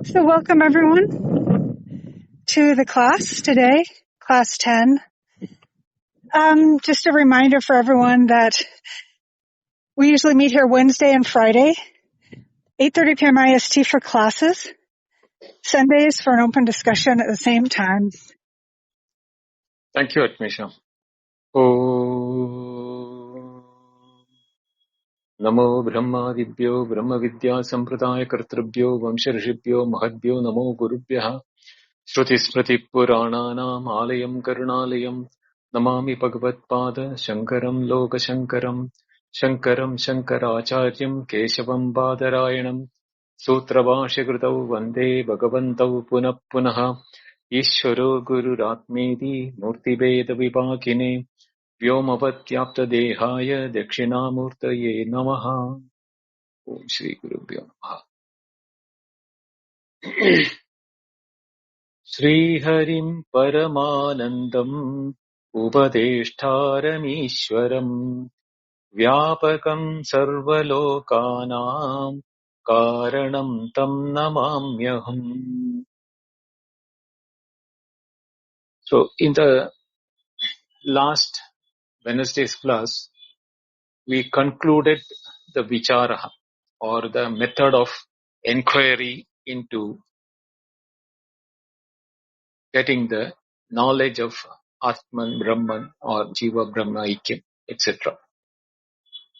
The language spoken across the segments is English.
So welcome everyone to the class today, class 10. Just a reminder for everyone that we usually meet here Wednesday and Friday, 8:30 p.m. IST for classes, Sundays for an open discussion at the same time. Thank you, Atmisha. Namo Brahmadibhyo Brahma Vidya Sampradaya Kartrabhyo Vamsharishibhyo Mahadbhyo Namo Gurubhyaha Shruti Smriti Purananam Alayam Karunalayam Namami Bhagavatpada Shankaram Loka Shankaram Shankaram Shankaracharyam Keshavam Badarayanam Sutravashikritau Vande Bhagavantau Punah Punaha Ishvaro Guru Ratmedi Murti Veda Vibhakine Vyomavatyapta Dehaya Dakshinamurtaye Namaha. Om Shri Gurubhyo Namaha. Sri Harim Paramanandam Upadeshtaramishwaram Vyapakam Sarvalokanam Karanam Tam Namamyaham. So in the last Wednesday's class, we concluded the vichara or the method of inquiry into getting the knowledge of Atman, Brahman or Jīva, Brahma, Aikyam, etc.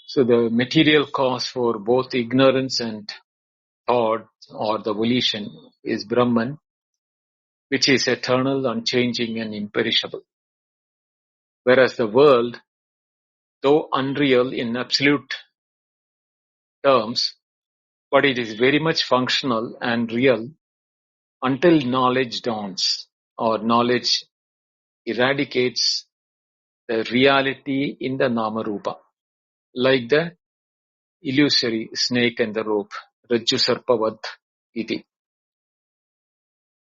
So the material cause for both ignorance and thought or the volition is Brahman, which is eternal, unchanging and imperishable. Whereas the world, though unreal in absolute terms, but it is very much functional and real until knowledge dawns or knowledge eradicates the reality in the Nama-rupa, like the illusory snake and the rope, Rajju Sarpavad iti.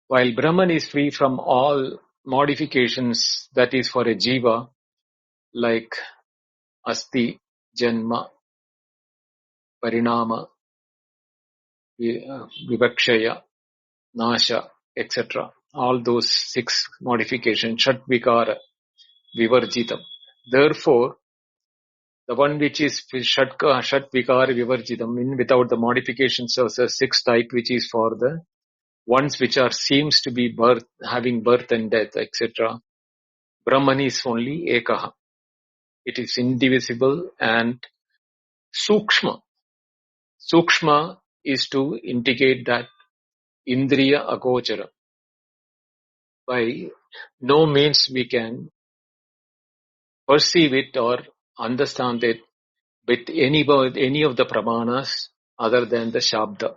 While Brahman is free from all modifications, that is for a jīva, like asti, janma, parinama, vivakshaya, nasha, etc. All those 6 modifications, shat vikara, vivarjitam. Therefore, the one which is shat vikara vivarjitam, without the modifications of the 6th type, which is for the ones which are seems to be having birth and death, etc. Brahman is only ekaha. It is indivisible and sukshma. Sukshma is to indicate that indriya agochara. By no means we can perceive it or understand it with any of the pramanas other than the shabda.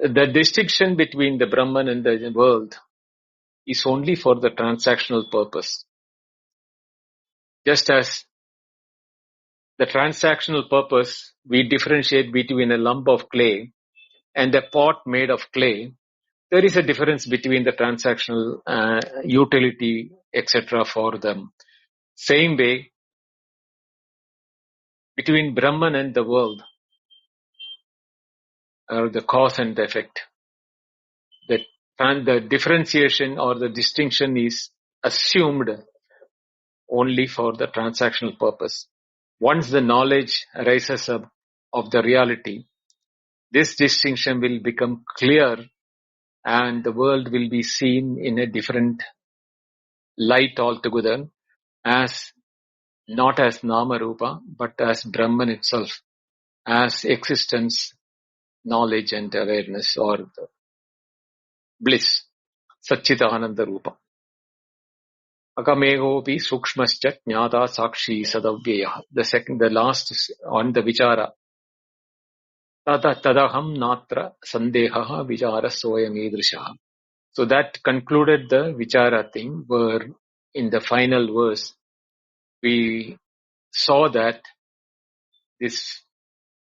The distinction between the Brahman and the world is only for the transactional purpose. Just as the transactional purpose, we differentiate between a lump of clay and a pot made of clay. There is a difference between the transactional utility, etc. for them. Same way, between Brahman and the world, the cause and the effect. The differentiation or the distinction is assumed only for the transactional purpose. Once the knowledge arises up of the reality, this distinction will become clear and the world will be seen in a different light altogether, as not as Nama-rupa, but as Brahman itself, as existence, knowledge and awareness or the bliss, Satchitananda-rupa. Akamegopi sukshmascha jnata sakshi sadavyeya. The last on the vichara. Tadaham natra sandehaha vichara soyam idrishaha. So that concluded the vichara thing, where in the final verse we saw that this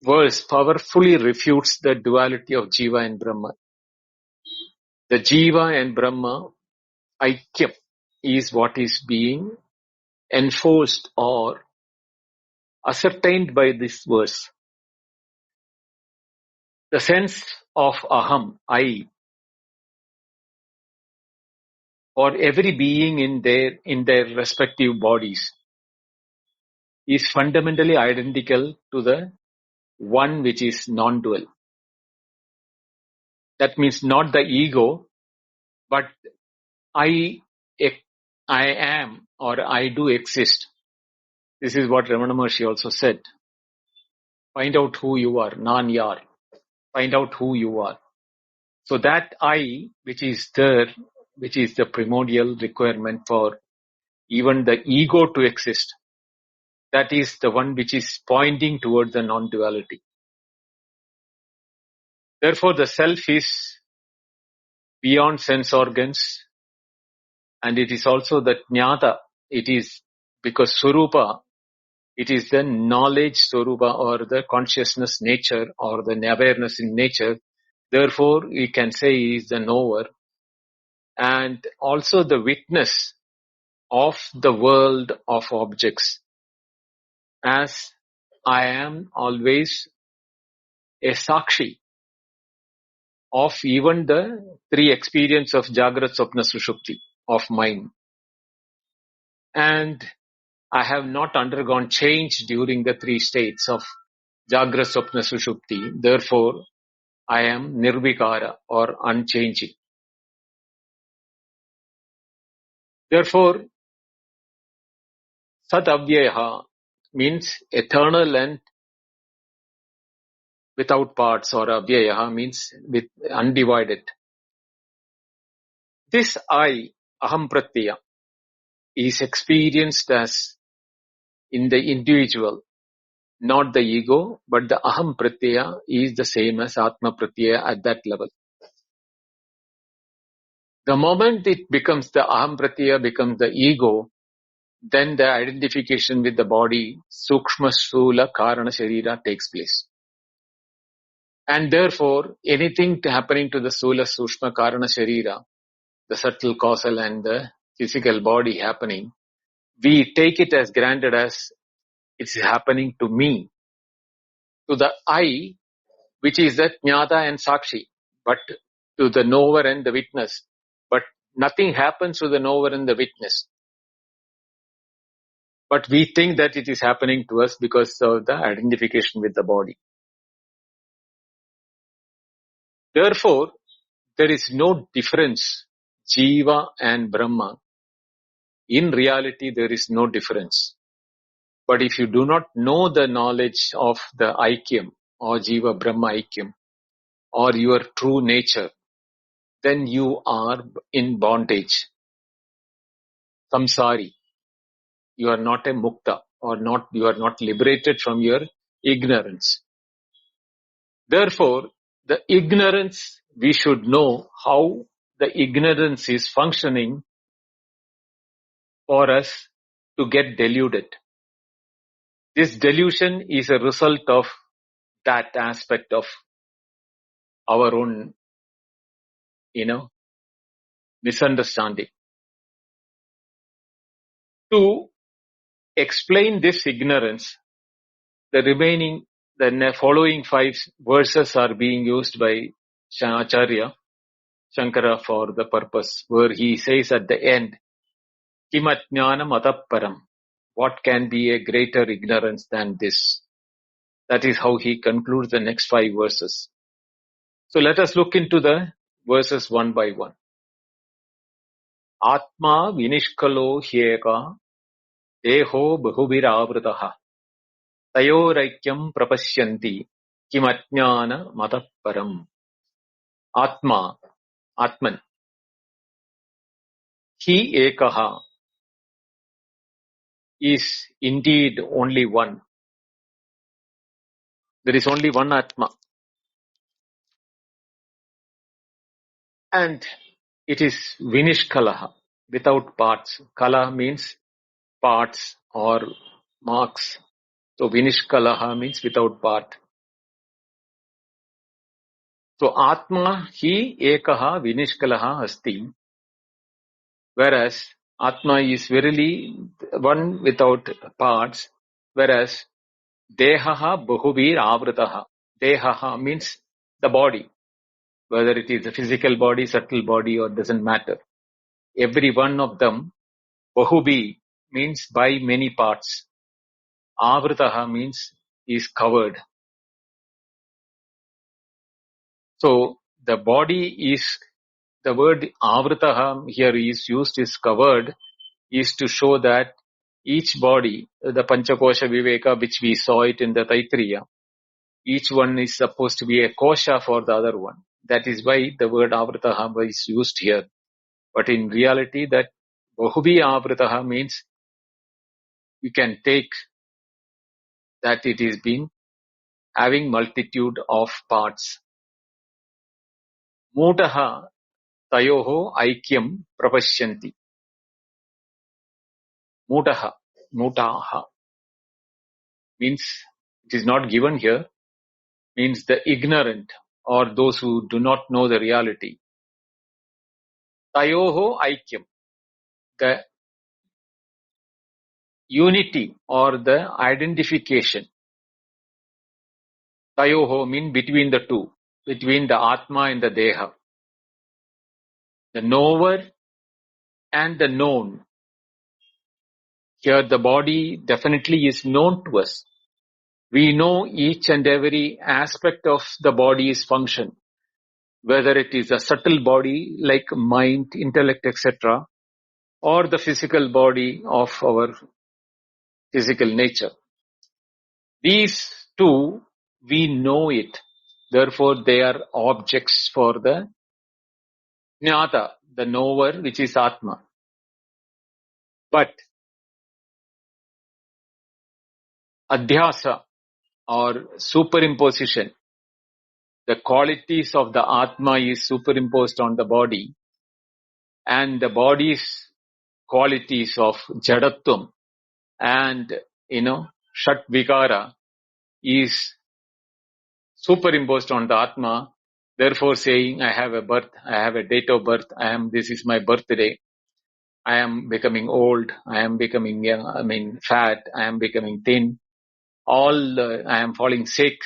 verse powerfully refutes the duality of Jīva and Brahma. The Jīva and Brahma Aikyam is what is being enforced or ascertained by this verse. The sense of aham, I, or every being in their respective bodies is fundamentally identical to the one which is non-dual. That means not the ego, but I am, or I do exist. This is what Ramana Maharshi also said. Find out who you are, nan-yar. Find out who you are. So that I, which is there, which is the primordial requirement for even the ego to exist, that is the one which is pointing towards the non-duality. Therefore, the self is beyond sense organs, and it is also the jnata. It is because Swarupa, it is the knowledge Swarupa, or the consciousness nature, or the awareness in nature. Therefore, we can say he is the knower, and also the witness of the world of objects, as I am always a sakshi of even the three experience of Jagrat, Swapna, Sushupti of mind. And I have not undergone change during the three states of Jagrat, Swapna, Sushupti. Therefore, I am nirvikara, or unchanging. Therefore, Sat Avyayaha means eternal and without parts, or Avyayaha means with undivided. This I, Aham Pratyaya, is experienced as in the individual, not the ego, but the Aham Pratyaya is the same as Atma Pratyaya at that level. The moment it becomes the Aham Pratyaya becomes the ego, then the identification with the body, Sukshma Sthula Karana Sharira, takes place. And therefore, anything happening to the Sthula Sukshma Karana Sharira, the subtle causal and the physical body happening, we take it as granted as it's happening to me, to the I, which is the Jnata and Sakshi, but to the knower and the witness. But nothing happens to the knower and the witness. But we think that it is happening to us because of the identification with the body. Therefore, there is no difference, Jīva and Brahma. In reality, there is no difference. But if you do not know the knowledge of the Aikyam, or Jīva Brahma Aikyam, or your true nature, then you are in bondage. Samsari. You are not a mukta, or you are not liberated from your ignorance. Therefore, the ignorance, we should know how the ignorance is functioning for us to get deluded. This delusion is a result of that aspect of our own, misunderstanding. To explain this ignorance, the following 5 verses are being used by Acharya Shankara for the purpose, where he says at the end, Kimatjnanam ataparam. What can be a greater ignorance than this? That is how he concludes the next 5 verses. So let us look into the verses one by one. Atma vinishkalo hyeka deho bahubhiravrataha tayoraikyam prapashyanti kimatjnana mataparam. Atma, Atman. He ekaha is indeed only one. There is only one Atma. And it is vinishkalaha, without parts. Kala means parts or marks. So vinishkalaha means without part. So Atma hi ekaha vinishkalaha asti. Whereas Atma is verily one without parts. Whereas Dehaha bahubhir avrataha. Dehaha means the body. whether it is a physical body, subtle body, or doesn't matter. Every one of them, Bahubi means by many parts. Avritaha means is covered. So the body is, the word Avritaha here is used, is covered, is to show that each body, the Panchakosha Viveka, which we saw it in the Taittiriya, each one is supposed to be a kosha for the other one. That is why the word Avritaha is used here. But in reality, that Bahubi Avritaha means you can take that it is being having multitude of parts. Mutaha tayoho aikyam prapashyanti. Mutaha means, it is not given here, means the ignorant or those who do not know the reality. Tayoho aikyam, the unity or the identification. Tayoho means between the two, between the Atma and the Deha. The knower and the known. Here the body definitely is known to us. We know each and every aspect of the body's function, whether it is a subtle body like mind, intellect, etc., or the physical body of our physical nature. These two, we know it. Therefore, they are objects for the Jnata, the knower, which is Atma. But Adhyasa or superimposition, the qualities of the Atma is superimposed on the body, and the body's qualities of Jadatvam and, Shat Vikara is superimposed on the Atma, therefore saying, I have a birth, I have a date of birth, this is my birthday, I am becoming old, I am becoming young, fat, I am becoming thin, I am falling sick,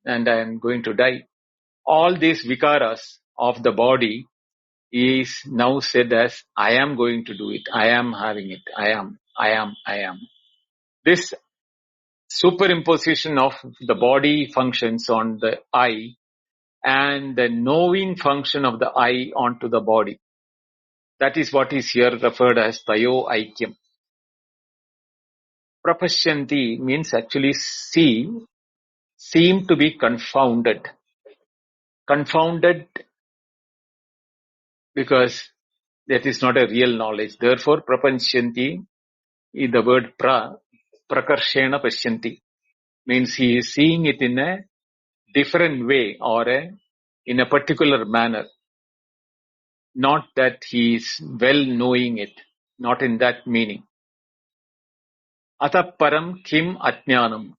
and I am going to die. All these vikaras of the body is now said as, I am going to do it, I am having it, I am. This superimposition of the body functions on the I and the knowing function of the I onto the body. That is what is here referred as Tayo Aikyam. Prapashyanti means actually seem to be confounded. Confounded because that is not a real knowledge. Therefore, prapashyanti is the word prakarshena pashyanti. Means he is seeing it in a different way or in a particular manner. Not that he is well knowing it. Not in that meaning. Ataparam kim ajnanam.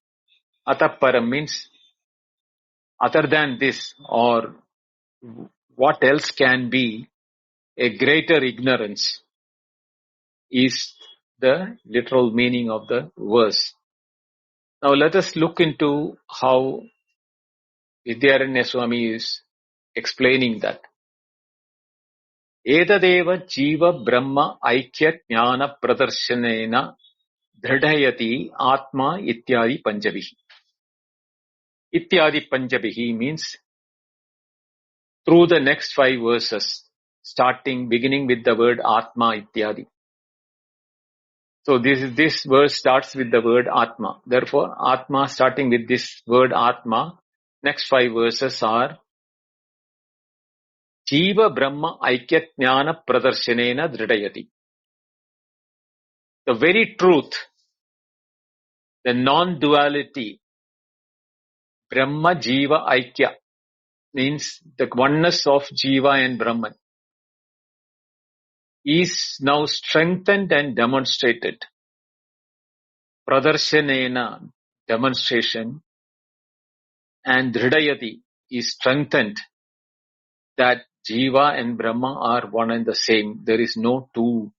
Ataparam means other than this, or what else can be a greater ignorance, is the literal meaning of the verse. Now let us look into how Vidyaranya Swami is explaining that. Etadeva jiva brahma aikya jnana pradarsanena dridhayati atma ityadi panjabihi. Ityadi panjabihi means through the next 5 verses, beginning with the word Atma Ityadi. So this verse starts with the word Atma. Therefore, Atma starting with this word Atma, next 5 verses are Jīva Brahma Aikya Jnana Pradarsanena Dridayati. The very truth, the non-duality, Brahma Jīva Aikya, means the oneness of Jīva and Brahman, is now strengthened and demonstrated. Pradarsanena, demonstration, and Dridayati is strengthened that Jiva and Brahma are one and the same. There is no two.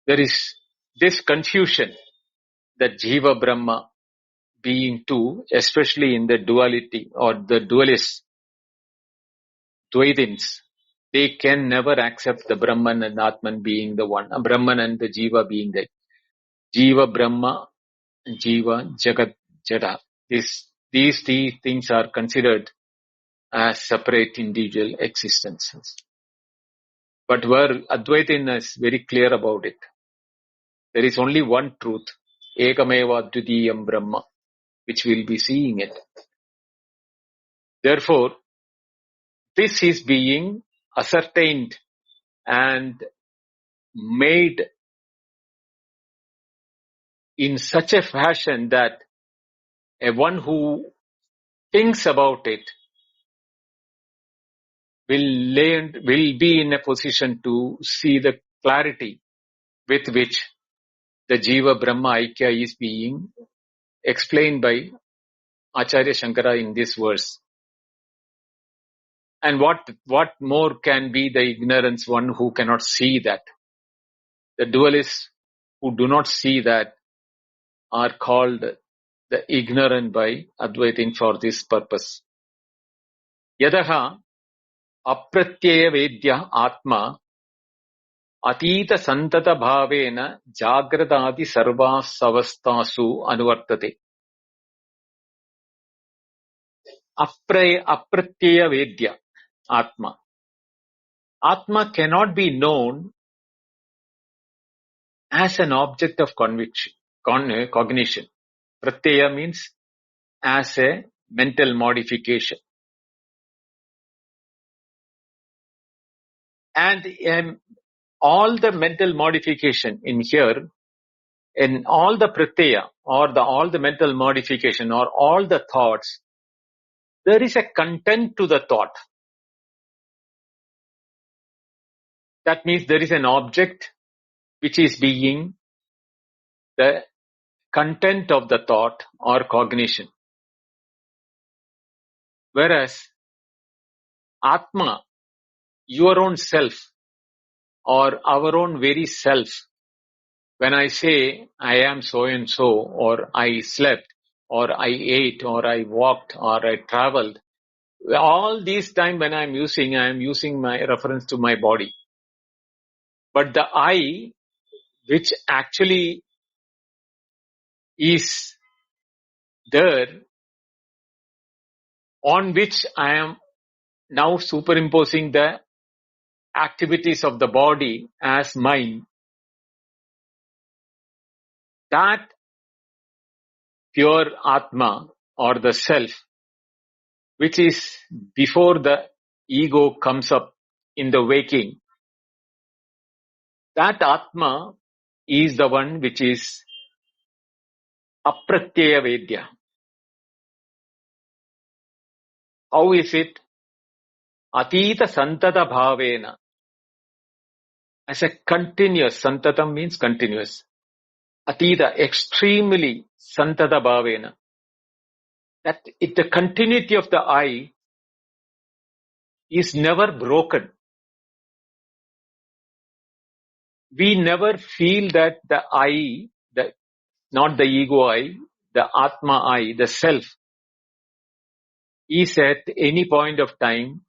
There is this confusion that Jiva Brahma being two, especially in the duality or the dualists Dvaitins, they can never accept the Brahman and Atman being the one, Brahman and the Jīva being the Jīva Brahma, Jīva Jagat Jada. These three things are considered as separate individual existences. But where Advaitin is very clear about it, there is only one truth, Ekameva Dvitiyam Brahma, which we'll be seeing it. Therefore, this is being ascertained and made in such a fashion that a one who thinks about it will be in a position to see the clarity with which the Jīva Brahma Aikya is being explained by Acharya Shankara in this verse. And what more can be the ignorance one who cannot see that? The dualists who do not see that are called the ignorant by Advaitin for this purpose. Yadaha apratyaya vedya atma atita santata bhavena jagradadi sarvas avastasu anuvartate. Apratyaya vedya atma. Atma cannot be known as an object of cognition. Pratyaya means as a mental modification. And all the mental modification in here, in all the pratyaya or all the mental modification or all the thoughts, there is a content to the thought. That means there is an object which is being the content of the thought or cognition. Whereas Atma, your own self or our own very self, when I say I am so and so, or I slept, or I ate, or I walked, or I traveled, all these time when I am using my reference to my body. But the I, which actually is there, on which I am now superimposing the activities of the body as mine, that pure Atma or the self, which is before the ego comes up in the waking, that Atma is the one which is apratyaya vedya. How is it? Atita santata bhavena. As a continuous, santatam means continuous. Atita, extremely santata bhavena. That the continuity of the I is never broken. We never feel that the I, not the ego I, the Atma I, the self, is at any point of time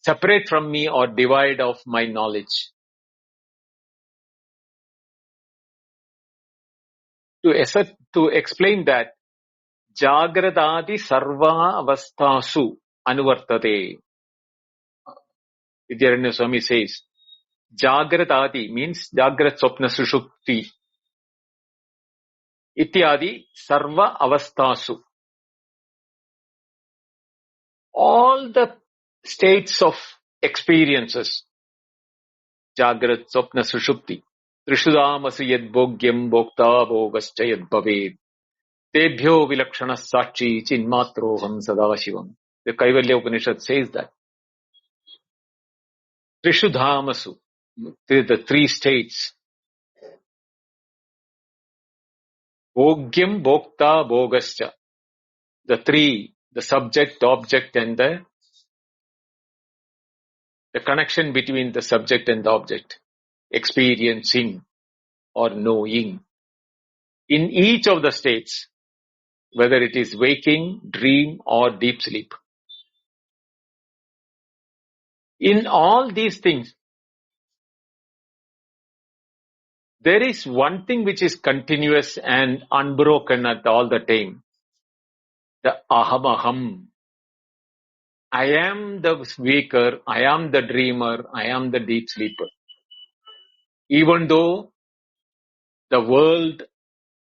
separate from me or devoid of my knowledge. To explain that, Jagradadi sarva avastasu anuvartate. Vidyaranya Swami says, Jagradadi means Jagrat Swapna Sushupti. Ityadi sarva avastasu. All the states of experiences, Jagrat Swapna Sushupti. Trishudamasu yad bhogyam bhokta bhogascha yad bhaved. Tebhyo vilakshana sachi chinmatroham sadashivam. The Kaivalya Upanishad says that. Trishudhamasu, the three states. Bhogyam bhokta bhogascha. The three, the subject, object and the connection between the subject and the object. Experiencing or knowing. In each of the states, whether it is waking, dream or deep sleep, In all these things, there is one thing which is continuous and unbroken at all the time. The aham. I am the waker, I am the dreamer, I am the deep sleeper. Even though the world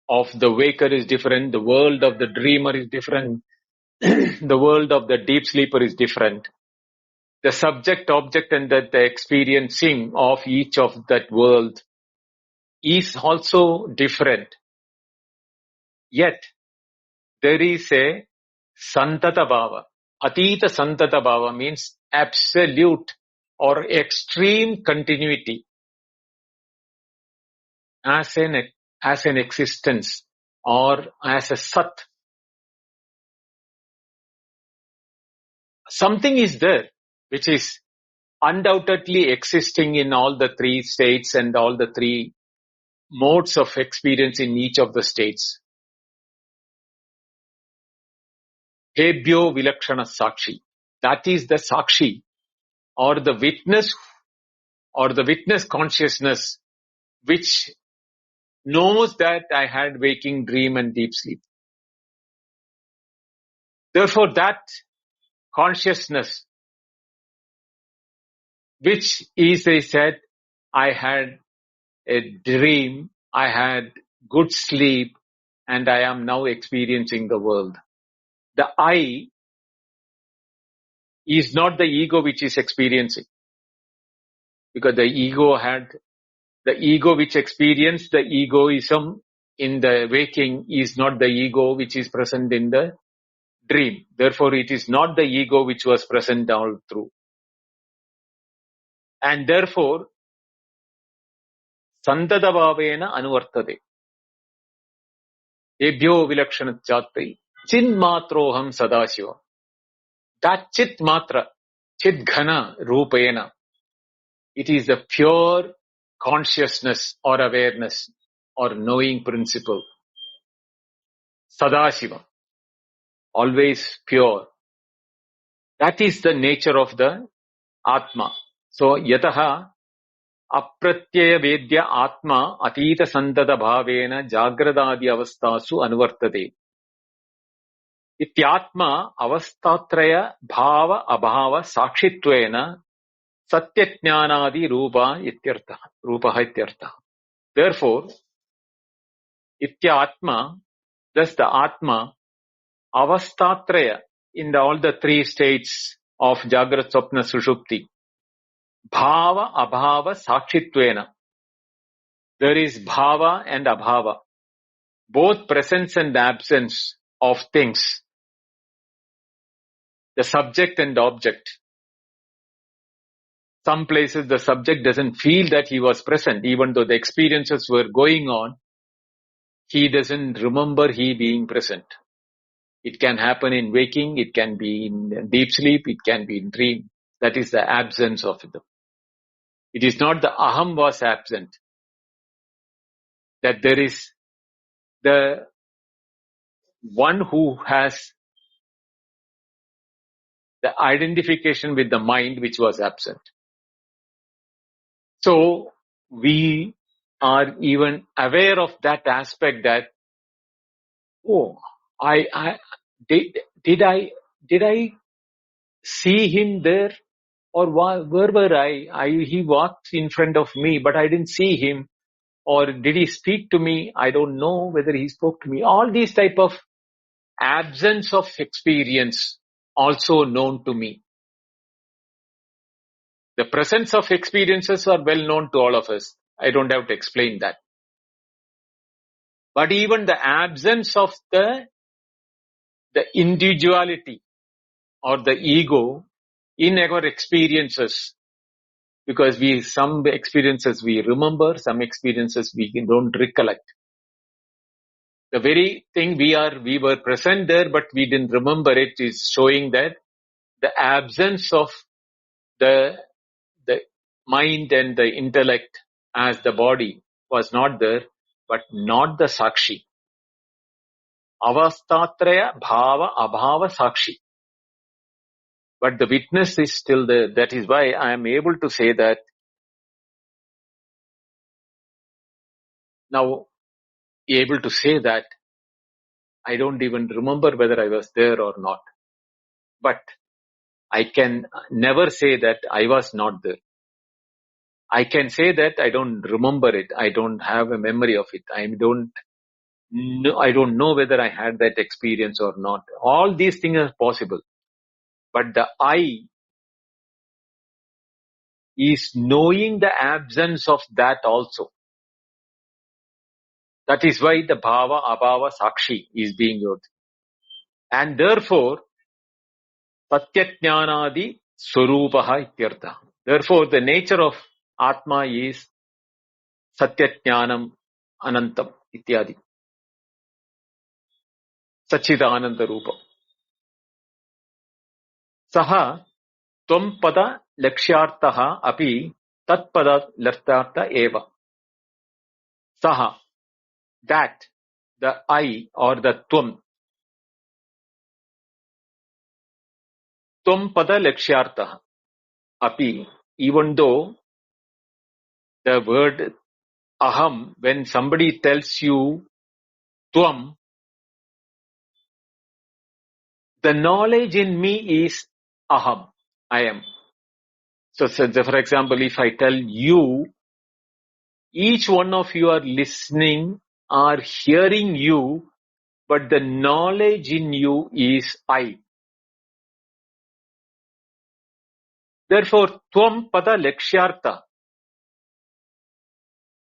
of the waker is different, the world of the dreamer is different, the world of the deep sleeper is different. The subject, object, and the experiencing of each of that world is also different. Yet, there is a santata bhava. Atita santata bhava means absolute or extreme continuity as an existence or as a sat. Something is there which is undoubtedly existing in all the three states and all the three modes of experience in each of the states. Hebyo vilakshana sakshi. That is the sakshi or the witness consciousness which knows that I had waking, dream and deep sleep. Therefore that consciousness which is, I said, I had a dream, I had good sleep and I am now experiencing the world. The I is not the ego which is experiencing, because the ego which experienced the egoism in the waking is not the ego which is present in the dream. Therefore, it is not the ego which was present all through. And therefore, santata bhavena anuvartade. Ebhyo vilakshana chattai chin matroham sadashiva. That chit matra, chit ghana rupena, it is the pure consciousness or awareness or knowing principle. Sadashiva, always pure. That is the nature of the Atma. So, yataha apratyaya vedya Atma atita santata bhavena jagradadi avastasu anuvartade. Ityatma avastatraya bhava abhava sakshitvena satyajnanadi rupa ityartha. Therefore, ityatma, thus the Atma, avastatraya, in all the three states of Jagrat, Swapna, Sushupti, bhava abhava sakshitvena. There is bhava and abhava, both presence and absence of things, the subject and object. Some places the subject doesn't feel that he was present, even though the experiences were going on. He doesn't remember he being present. It can happen in waking, it can be in deep sleep, it can be in dream. That is the absence of them. It is not the aham was absent, that there is the one who has the identification with the mind which was absent. So we are even aware of that aspect that, oh, did I see him there, or where were I? He walked in front of me, but I didn't see him. Or did he speak to me? I don't know whether he spoke to me. All these type of absence of experience also known to me. The presence of experiences are well known to all of us. I don't have to explain that. But even the absence of the individuality or the ego in our experiences, because some experiences we remember, some experiences we don't recollect. The very thing we were present there, but we didn't remember it, is showing that the absence of the mind and the intellect as the body was not there, but not the sakshi. Avastatraya bhava abhava sakshi. But the witness is still there. That is why I am able to say that now, able to say that I don't even remember whether I was there or not. But I can never say that I was not there. I can say that I don't remember it. I don't have a memory of it. I don't know whether I had that experience or not. All these things are possible. But the I is knowing the absence of that also. That is why the bhava, abhava, sakshi is being used. And therefore, satyajnanadi swarupaha ityartha. Therefore, the nature of Atma is satyajnanam anantam ityadi. Sachidananda rupa. Saha tvam pada lakshyartaha api tat pada lakshyartha eva. Saha, that, the I or the tvam. Tvam pada lakshyartaha api, even though the word aham, when somebody tells you tvam, the knowledge in me is aham, I am. So for example, if I tell you, each one of you are listening, are hearing you, but the knowledge in you is I. Therefore, tvam pada lakshyartha.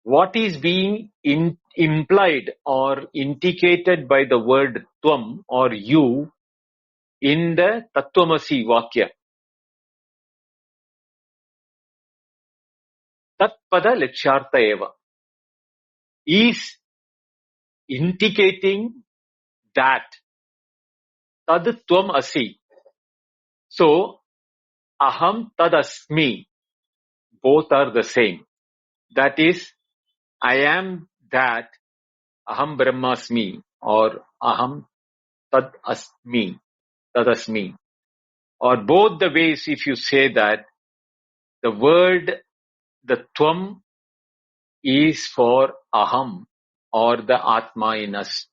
What is being implied or indicated by the word tvam or you in the Tattvamasi Vakya? Tat pada lakshyartha eva is indicating that tad tvam asi. So, aham tad asmi, both are the same. That is, I am that, aham brahmasmi, or aham tad asmi. Or both the ways, if you say that, the word, the tvam is for aham, or the atma in us.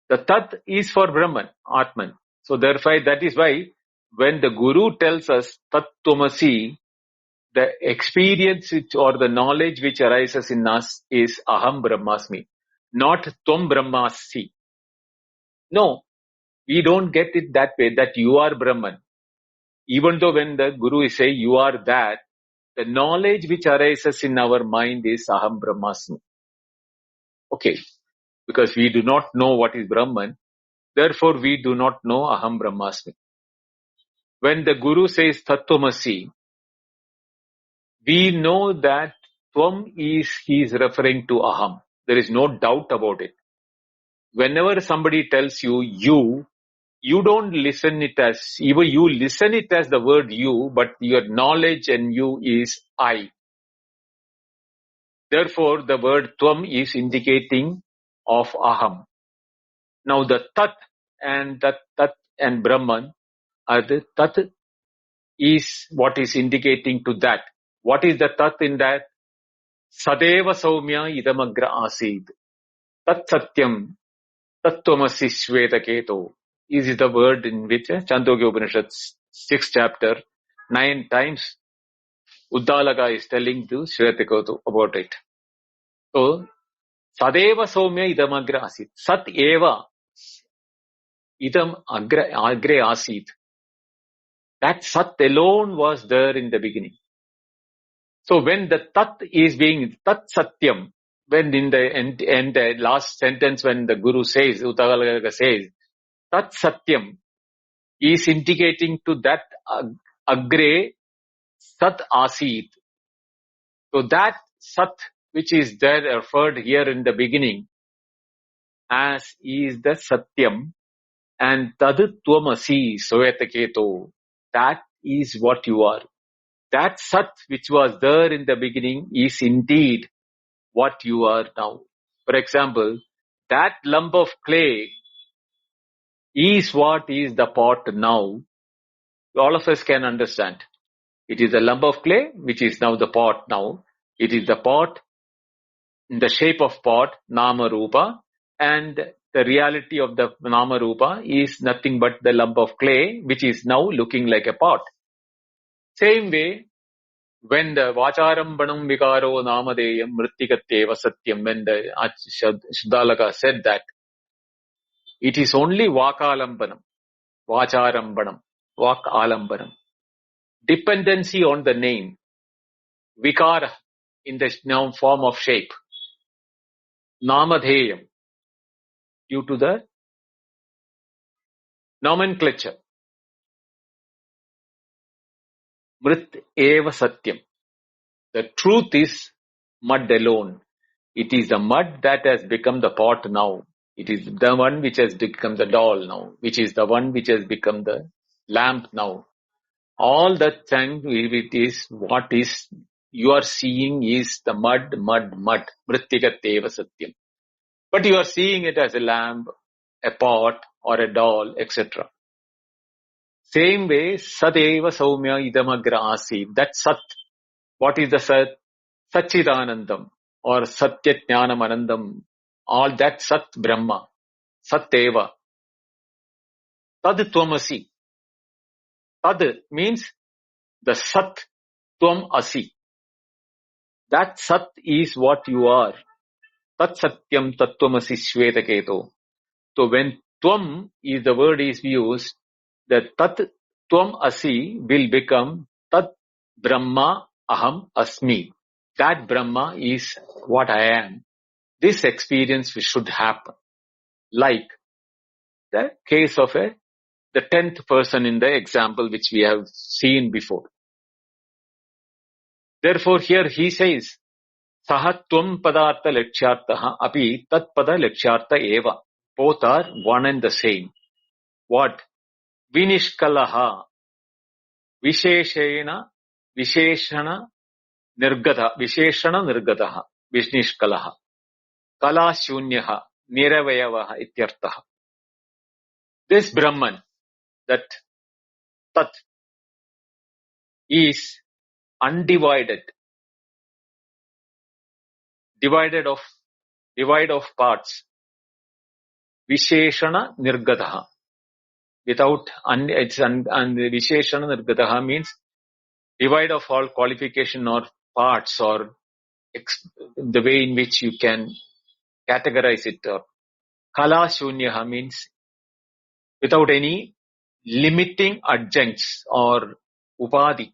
The tat is for Brahman, Atman. So therefore, that is why when the Guru tells us tat tvamasi, the experience or the knowledge which arises in us is aham brahmasmi, not tvam brahmasi. No, we don't get it that way, that you are Brahman. Even though when the Guru is saying you are that, the knowledge which arises in our mind is aham brahmasmi. Okay, because we do not know what is Brahman, therefore we do not know aham brahmasmi. When the Guru says tattvamasi, we know that tvam is, he is referring to aham. There is no doubt about it. Whenever somebody tells you, you don't listen it as, even you listen it as the word you, but your knowledge and you is I. Therefore, the word tvam is indicating of aham. Now the tat and Brahman, the tat is what is indicating to that. What is the tat in that? Sadeva saumya idamagra asid. Tat satyam tattvamasi shvetaketo. Is the word in which Chandogya Upanishad 6th chapter 9 times Uddalaka is telling to Shvetaketu about it. So, Sadeva saumya idamagra asid. Sat eva idam agre asid. That Sat alone was there in the beginning. So when the Tat is being Tat Satyam, when in the end the last sentence when the Guru says, Uddalaka says, Tat Satyam is indicating to that Agre Sat Asit. So that Sat which is there referred here in the beginning as is the Satyam and Tad Tvamasi Soyataketo. That is what you are. That Sat which was there in the beginning is indeed what you are now. For example, that lump of clay is what is the pot now, all of us can understand. It is a lump of clay, which is now the pot now. It is the pot, in the shape of pot, Nama Rupa, and the reality of the Nama Rupa is nothing but the lump of clay, which is now looking like a pot. Same way, when the Vacharambanam Vikaro Namadeyam Mrittikatyeva Satyam, when the Shuddhalaka said that, it is only Vakalambanam, Vacharambanam, Vakalambanam. Dependency on the name, Vikara, in the noun form of shape, Namadheyam, due to the nomenclature. Mrit eva satyam. The truth is mud alone. It is the mud that has become the pot now. It is the one which has become the doll now, which is the one which has become the lamp now. All that time, it is what is you are seeing is the mud. Mrittikateva satyam. But you are seeing it as a lamp, a pot, or a doll, etc. Same way, Sadeva Saumya Idamagra Asi. That Sat. What is the Sat? Satchidanandam or Satyajnanam Anandam. All that Sat Brahma. Sateva. Tad Tvamasi. Tad means the Sat Tvam Asi. That Sat is what you are. Tat Satyam Tattvamasi Shvetaketo. So when Tvam is the word is used, the Tat Tvam Asi will become Tat Brahma Aham Asmi. That Brahma is what I am. This experience should happen. Like the case of the 10th person in the example which we have seen before. Therefore here he says, Saha Tvam Padartha Lakshyartaha Api Tat Pada Lakshyartha Eva. Both are one and the same. What? Vinishkalaha Visheshana Nirgataha Vinishkalaha Kala Shunyaha Niravayavaha Ityartaha. This Brahman, that Tat, is undivided, divide of parts. Visheshana Nirgataha. Without, Visheshana Nirgataha means divide of all qualification or parts or the way in which you can categorize it. Kala Shunyaha means without any limiting adjuncts or upadhi.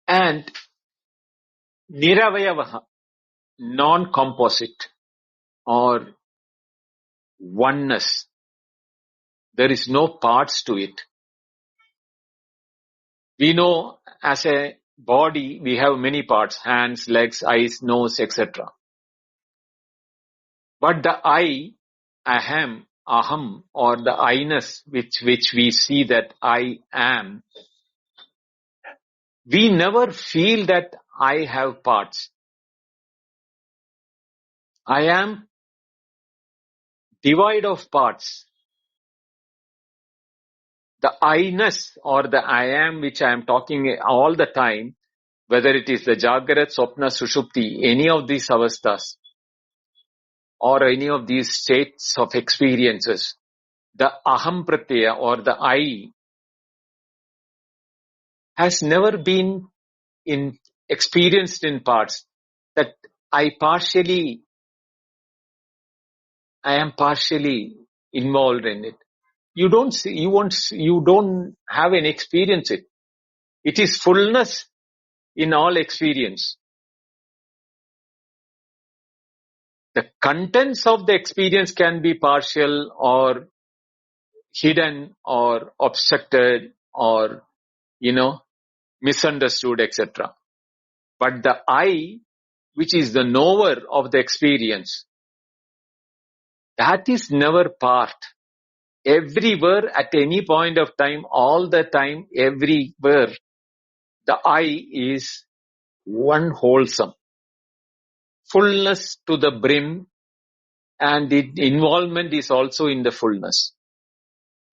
And Niravayavaha, non-composite or oneness. There is no parts to it. We know as a body, we have many parts, hands, legs, eyes, nose, etc. But the I, aham, or the I-ness, which we see that I am, we never feel that I have parts. I am devoid of parts. The I-ness or the I am which I am talking all the time, whether it is the Jagrat, Swapna, Sushupti, any of these avasthas, or any of these states of experiences, the aham pratyaya or the I has never been experienced in parts. That I am partially involved in it. You don't have an experience it. It is fullness in all experience. The contents of the experience can be partial or hidden or obstructed or, misunderstood, etc. But the I, which is the knower of the experience, that is never part. Everywhere, at any point of time, all the time, everywhere, the I is one wholesome. Fullness to the brim, and the involvement is also in the fullness.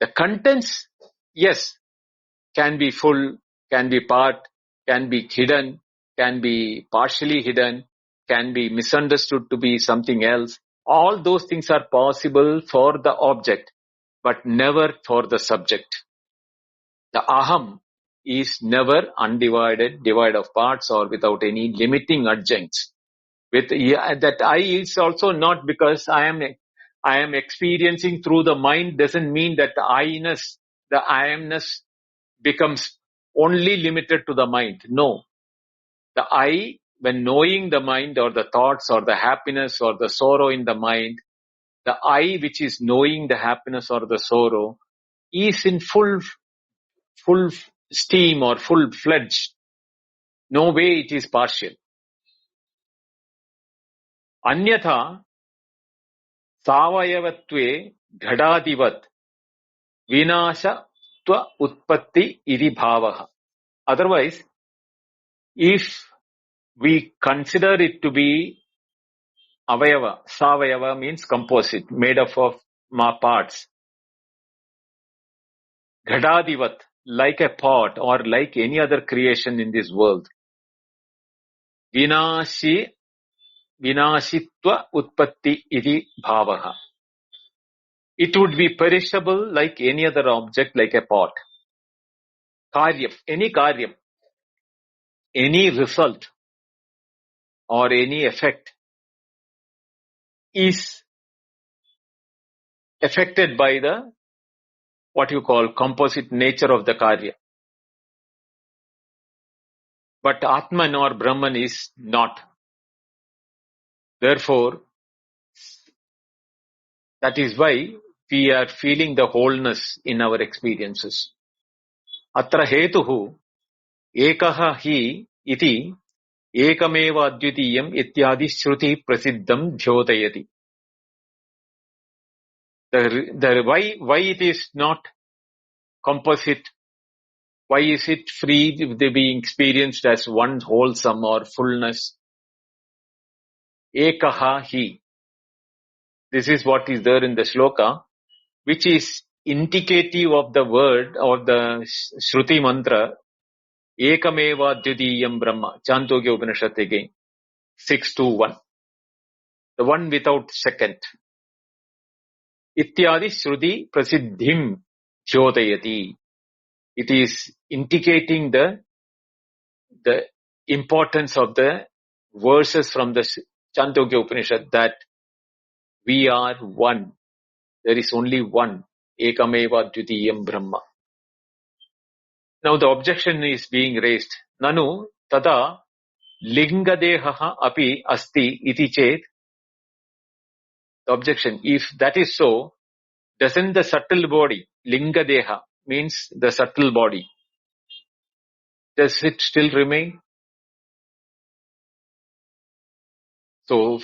The contents, yes, can be full, can be part, can be hidden, can be partially hidden, can be misunderstood to be something else. All those things are possible for the object, but never for the subject. The aham is never undivided, devoid of parts or without any limiting adjuncts. That I is also not because I am experiencing through the mind doesn't mean that the I-amness becomes only limited to the mind. No. The I, when knowing the mind or the thoughts or the happiness or the sorrow in the mind, the I which is knowing the happiness or the sorrow is in full steam or full-fledged. No way it is partial. Anyatha savayavatve ghadadivat vinasha tva utpatti iti bhavaha. Otherwise, if we consider it to be avayava, savayava means composite, made up of parts. Ghadadivat, like a pot or like any other creation in this world. Vinashitva utpatti iti bhavaha. It would be perishable like any other object, like a pot. Karyam, any result or any effect is affected by the what you call composite nature of the karya. But Atman or Brahman is not. Therefore, that is why we are feeling the wholeness in our experiences. Atra hetuhu ekaha hi iti ekameva advitiyam ityadi shruti prasiddham dhyotayati. The why it is not composite, why is it free if they being experienced as one wholesome or fullness? Ekaha hi. This is what is there in the shloka, which is indicative of the word or the Shruti mantra, Ekameva Dvitiyam Brahma, Chandogya Upanishad again, 621. The one without second. Ityadi Shruti Prasiddhim Jyotayati. It is indicating the importance of the verses from the Chandogya Upanishad that we are one. There is only one. Ekameva Dvitiyam Brahma. Now the objection is being raised. Nanu tada lingadehaha api asti iti chet. The objection, if that is so, doesn't the subtle body, lingadeha means the subtle body, does it still remain? So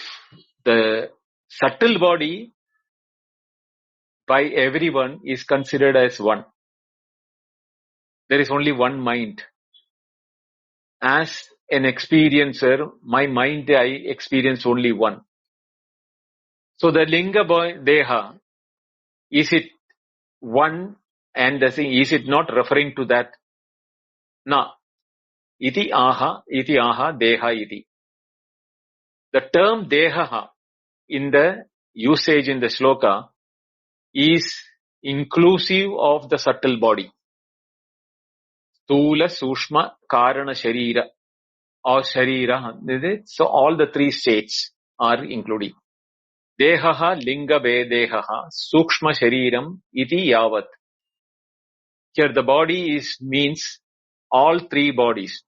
the subtle body by everyone is considered as one. There is only one mind. As an experiencer, my mind, I experience only one. So the linga deha, is it one and is it not referring to that? Na. Iti aha deha iti. The term deha in the usage in the shloka is inclusive of the subtle body. Stula, Sushma, Karana, Sharira or Sharira. So all the three states are included. Dehaha, Linga, Vedehaha, Sukshma, Shariram, iti yavat. Here the body means all three bodies.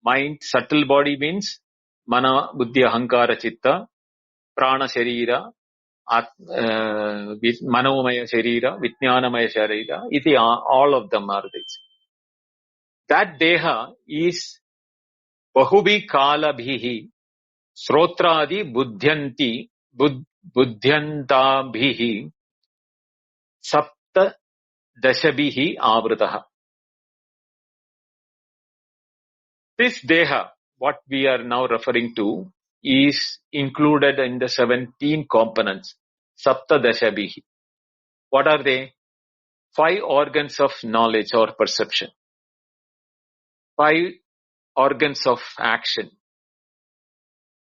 Mind, subtle body means Mana, Buddhi, Ahankara, Chitta, Prana, Sharira, Manomaya, Sharira, Vijnanamaya, Sharira, iti all of them are this. That Deha is Bahubhi Kala Bhihi Srotradi Buddhyanti Buddhyanta Bhihi Sapta Dashabhihi Avrataha. This Deha, what we are now referring to, is included in the 17 components, Sapta Dashabhihi. What are they? 5 organs of knowledge or perception. 5 organs of action.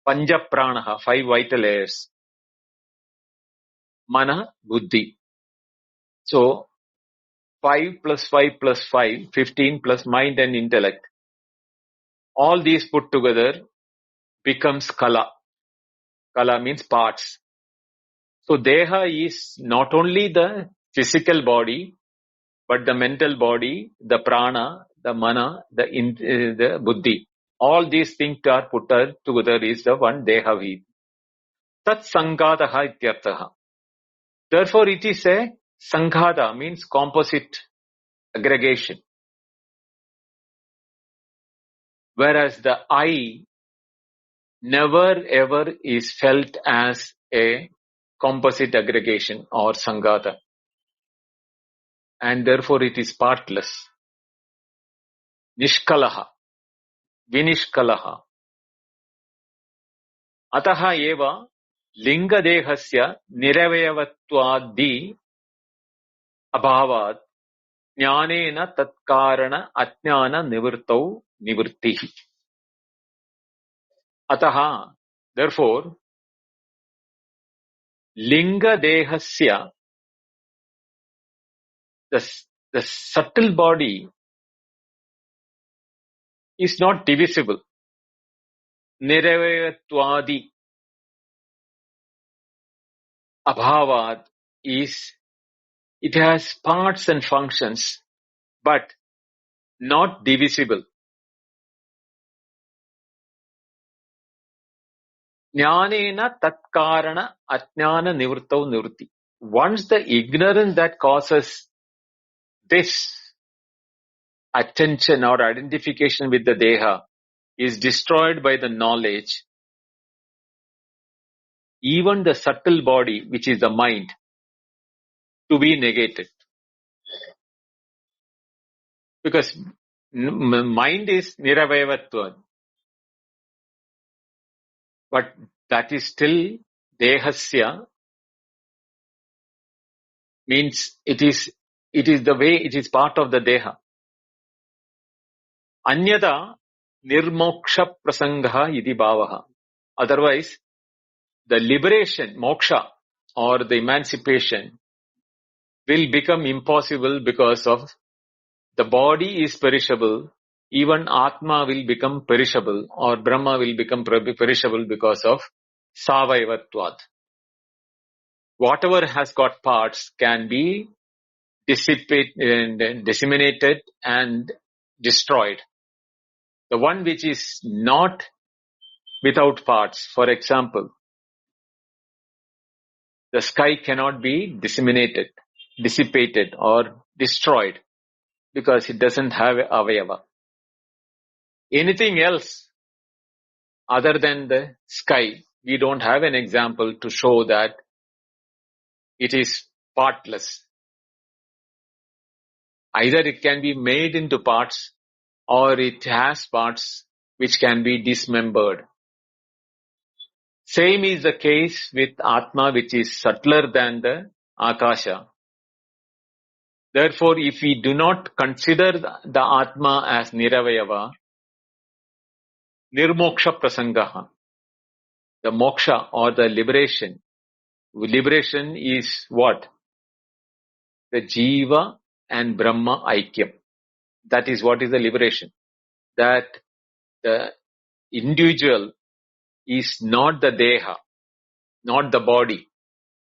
Panja pranaha, 5 vital layers. Mana, buddhi. So, 5 plus 5 plus 5, 15 plus mind and intellect. All these put together becomes kala. Kala means parts. So, deha is not only the physical body, but the mental body, the prana, the mana, the buddhi. All these things are put together is the one deha. Tat sanghadaha ityarthaha. Therefore, it is a sanghada, means composite aggregation. Whereas the I never ever is felt as a composite aggregation or sanghada. And therefore, it is partless. Nishkalaha. Vinishkalaha. Ataha eva lingadehasya niravayavattvadi abhavad jnanena tatkarana ajnana nivrtau nivrtihi. Ataha, therefore, lingadehasya, the subtle body is not divisible. Niravayatvadi abhavad is, it has parts and functions, but not divisible. Jnanena tatkarana ajnana nivrtau nivrti. Once the ignorance that causes this attention or identification with the deha is destroyed by the knowledge, even the subtle body, which is the mind, to be negated. Because mind is niravayavatva. But that is still dehasya, means it is the way it is part of the deha. Anyada nirmoksha prasangaha iti bhavaha. Otherwise, the liberation, moksha, or the emancipation will become impossible because of the body is perishable. Even Atma will become perishable, or Brahma will become perishable because of savaivatvad. Whatever has got parts can be disseminated and destroyed. The one which is not without parts, for example, the sky cannot be dissipated or destroyed because it doesn't have avayava. Anything else other than the sky, we don't have an example to show that it is partless. Either it can be made into parts or it has parts which can be dismembered. Same is the case with Atma, which is subtler than the Akasha. Therefore, if we do not consider the Atma as Niravayava, Nirmoksha Prasangaha, the moksha or the liberation is what? The jīva and Brahma aikyam. That is what is the liberation. That the individual is not the deha, not the body,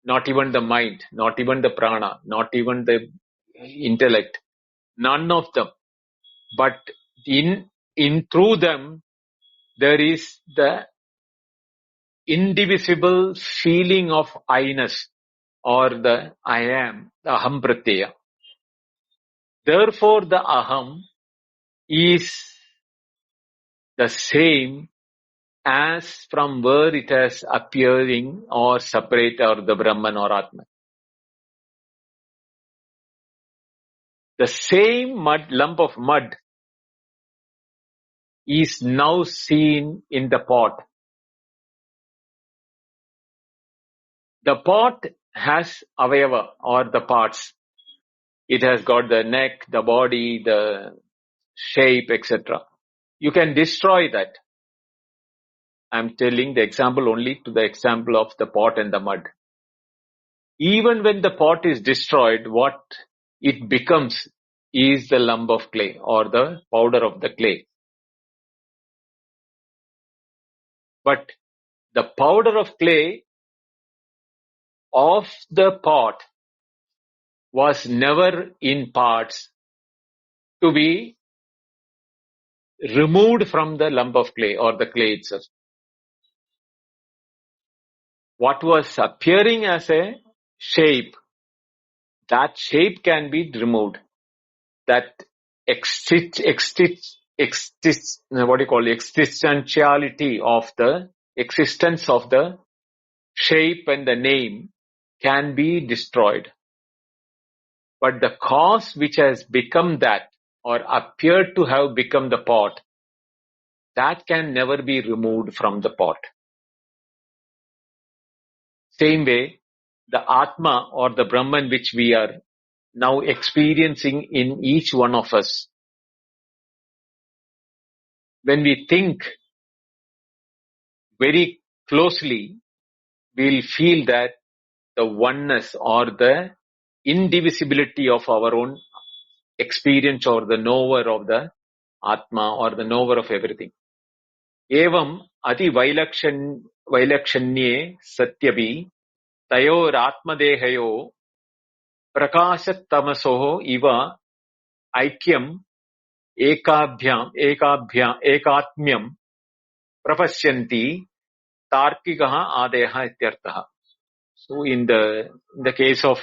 not even the mind, not even the prana, not even the intellect, none of them. But in through them, there is the indivisible feeling of I-ness or the I am, the aham pratyaya. Therefore, the aham is the same as from where it has appearing or separate or the Brahman or Atman. The same lump of mud is now seen in the pot. The pot has avayava or the parts. It has got the neck, the body, the shape, etc. You can destroy that. I'm telling the example only to the example of the pot and the mud. Even when the pot is destroyed, what it becomes is the lump of clay or the powder of the clay. But the powder of clay of the pot was never in parts to be removed from the lump of clay or the clay itself. What was appearing as a shape, that shape can be removed. That existentiality of the existence of the shape and the name can be destroyed. But the cause which has become that or appeared to have become the pot, that can never be removed from the pot. Same way, the Atma or the Brahman which we are now experiencing in each one of us, when we think very closely, we'll feel that the oneness or the indivisibility of our own experience or the knower of the Atma or the knower of everything. Evam ati vailakshanye satyabhi tayor atmadehayo prakashat tamasoho iva aikyam ekatmyam prapashyanti tarkikaha adeha ityartaha. So in the case of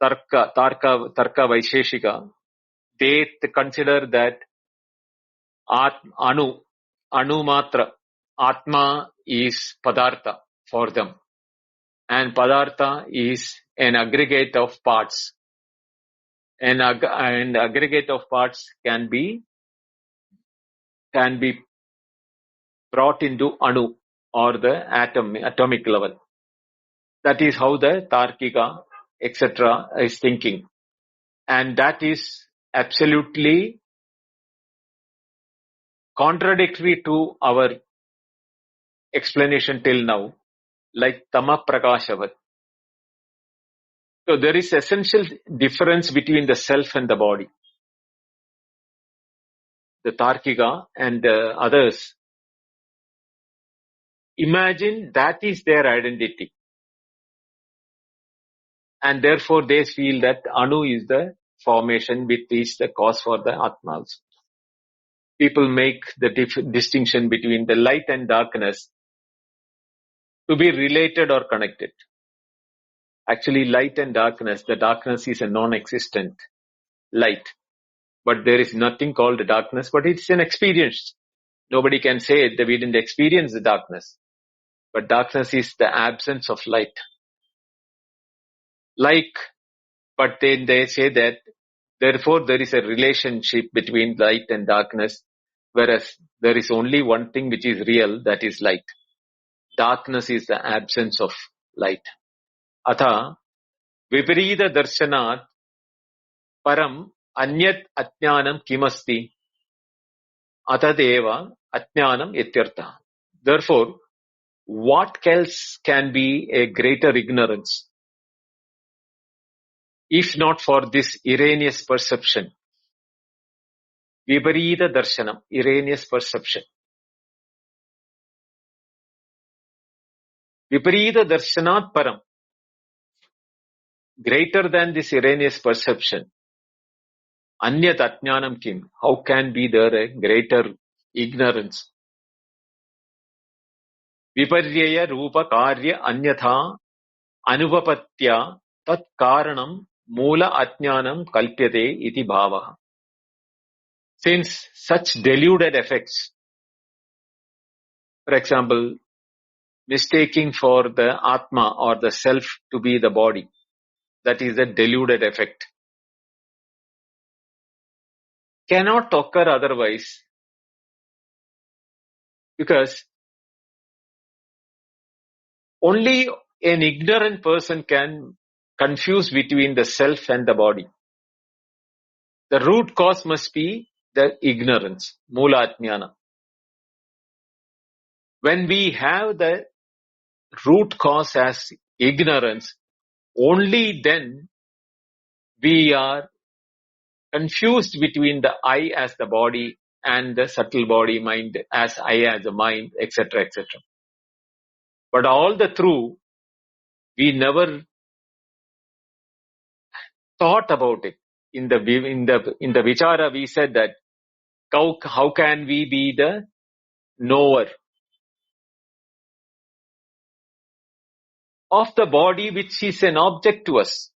Tarka Vaisheshika, they consider that Anu Matra, Atma is Padartha for them. And Padartha is an aggregate of parts. And aggregate of parts can be brought into Anu or the atomic level. That is how the Tarkika, etc. is thinking. And that is absolutely contradictory to our explanation till now, like Tama Prakashavat. So there is essential difference between the self and the body. The Tarkika and the others imagine that is their identity. And therefore they feel that Anu is the formation which is the cause for the Atmas. People make the distinction between the light and darkness to be related or connected. Actually, light and darkness, the darkness is a non-existent light. But there is nothing called darkness, but it's an experience. Nobody can say that we didn't experience the darkness. But darkness is the absence of light. But then they say that therefore there is a relationship between light and darkness, whereas there is only one thing which is real, that is light. Darkness is the absence of light. Atha viparita darshanat param anyat ajnanam kimasti atadeva ajnanam ityartha. Therefore, what else can be a greater ignorance if not for this erroneous perception? Viparita darshanam, erroneous perception. Viparita darshanat param, greater than this erroneous perception. Anyat ajnanam kim, how can be there a greater ignorance? Viparyaya rupa karya anyatha anuvapatya tat karanam mula ajnanam kalpyate iti bhavaha. Since such deluded effects, for example, mistaking for the Atma or the self to be the body, that is the deluded effect, cannot occur otherwise, because only an ignorant person can confuse between the self and the body? The root cause must be the ignorance, mūlājñāna. When we have the root cause as ignorance, only then we are confused between the I as the body and the subtle body mind as I as the mind, etc., etc. But all the through, we never thought about it. In the vichara, we said that how can we be the knower of the body which is an object to us?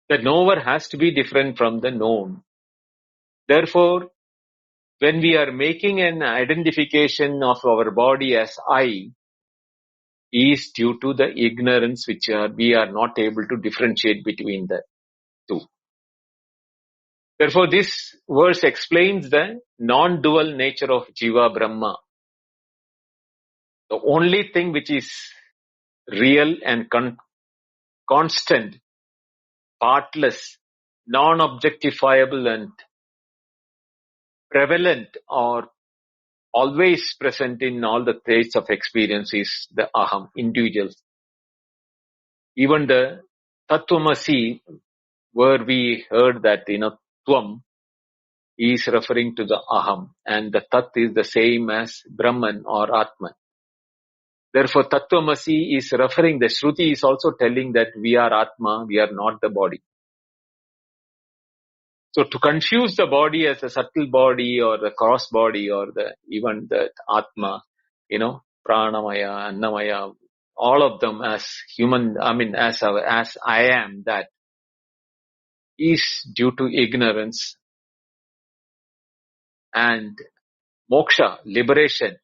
The knower has to be different from the known. Therefore, when we are making an identification of our body as I, is due to the ignorance which we are not able to differentiate between the two. Therefore, this verse explains the non-dual nature of Jīva Brahma. The only thing which is real and constant, partless, non-objectifiable and prevalent or always present in all the states of experience is the aham, individual. Even the tattvamasi, where we heard that, tvam is referring to the aham, and the tat is the same as Brahman or Atman. Therefore, tattvamasi is referring, the Shruti is also telling that we are Atma, we are not the body. So to confuse the body as a subtle body or the cross body or even the Atma, Pranamaya, Annamaya, all of them as human, as I am, that is due to ignorance. And moksha, liberation,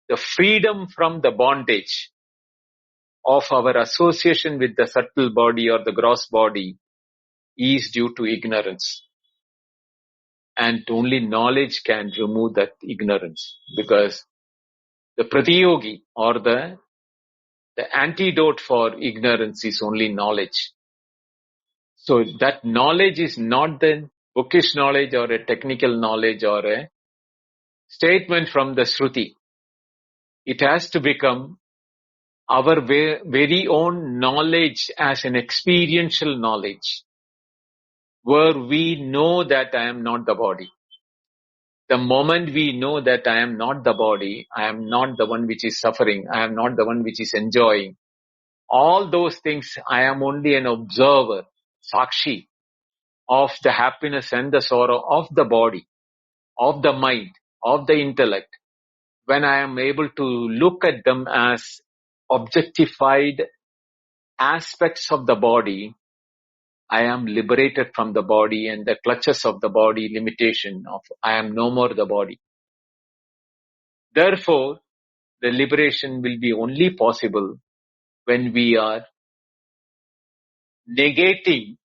the freedom from the bondage of our association with the subtle body or the gross body is due to ignorance. And only knowledge can remove that ignorance, because the pratiyogi or the antidote for ignorance is only knowledge. So that knowledge is not the bookish knowledge or a technical knowledge or a statement from the Shruti. It has to become our very own knowledge as an experiential knowledge, where we know that I am not the body. The moment we know that I am not the body, I am not the one which is suffering, I am not the one which is enjoying, all those things, I am only an observer, sakshi, of the happiness and the sorrow of the body, of the mind, of the intellect. When I am able to look at them as objectified aspects of the body, I am liberated from the body and the clutches of the body, limitation of I am no more the body. Therefore, the liberation will be only possible when we are negating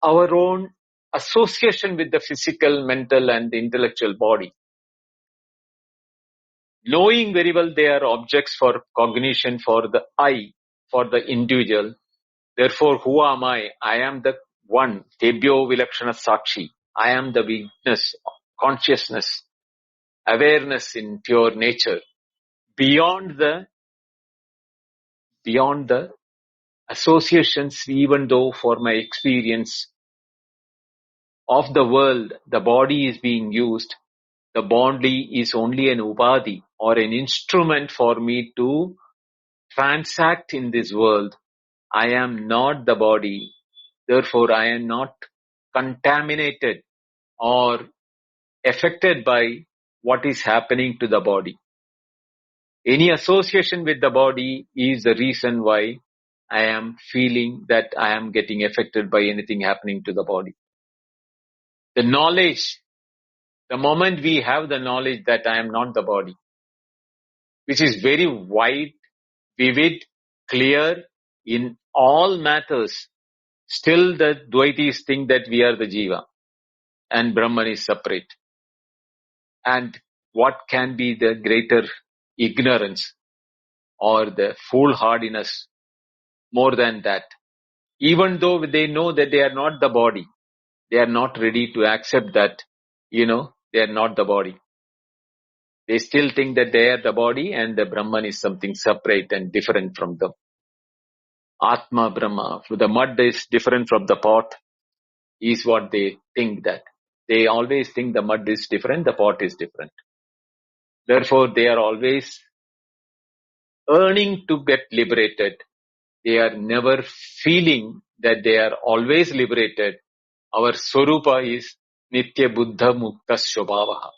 our own association with the physical, mental and the intellectual body. Knowing very well they are objects for cognition for the I, for the individual. Therefore, who am I? I am the one, tebhyo vilakshana sakshi. I am the witness, consciousness, awareness in pure nature. Beyond the associations, even though for my experience of the world, the body is being used, the body is only an upadhi or an instrument for me to transact in this world. I am not the body. Therefore, I am not contaminated or affected by what is happening to the body. Any association with the body is the reason why I am feeling that I am getting affected by anything happening to the body. The knowledge, the moment we have the knowledge that I am not the body, which is very wide, vivid, clear in all matters, still the Dvaitis think that we are the jīva and Brahman is separate. And what can be the greater ignorance or the foolhardiness more than that. Even though they know that they are not the body, they are not ready to accept that, they are not the body. They still think that they are the body and the Brahman is something separate and different from them. Atma Brahma, the mud is different from the pot, is what they think that. They always think the mud is different, the pot is different. Therefore, they are always earning to get liberated. They are never feeling that they are always liberated. Our Swarupa is Nitya Buddha Mukta Shobhavaha.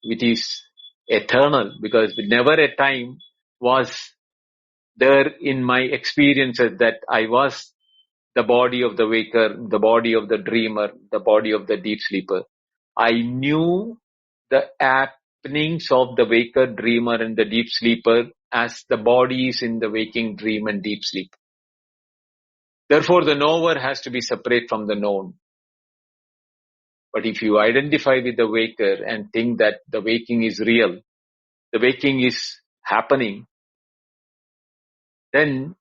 It is eternal, because never a time was there in my experiences that I was the body of the waker, the body of the dreamer, the body of the deep sleeper. I knew the happenings of the waker, dreamer and the deep sleeper as the bodies in the waking, dream and deep sleep. Therefore, the knower has to be separate from the known. But if you identify with the waker and think that the waking is real, the waking is happening, then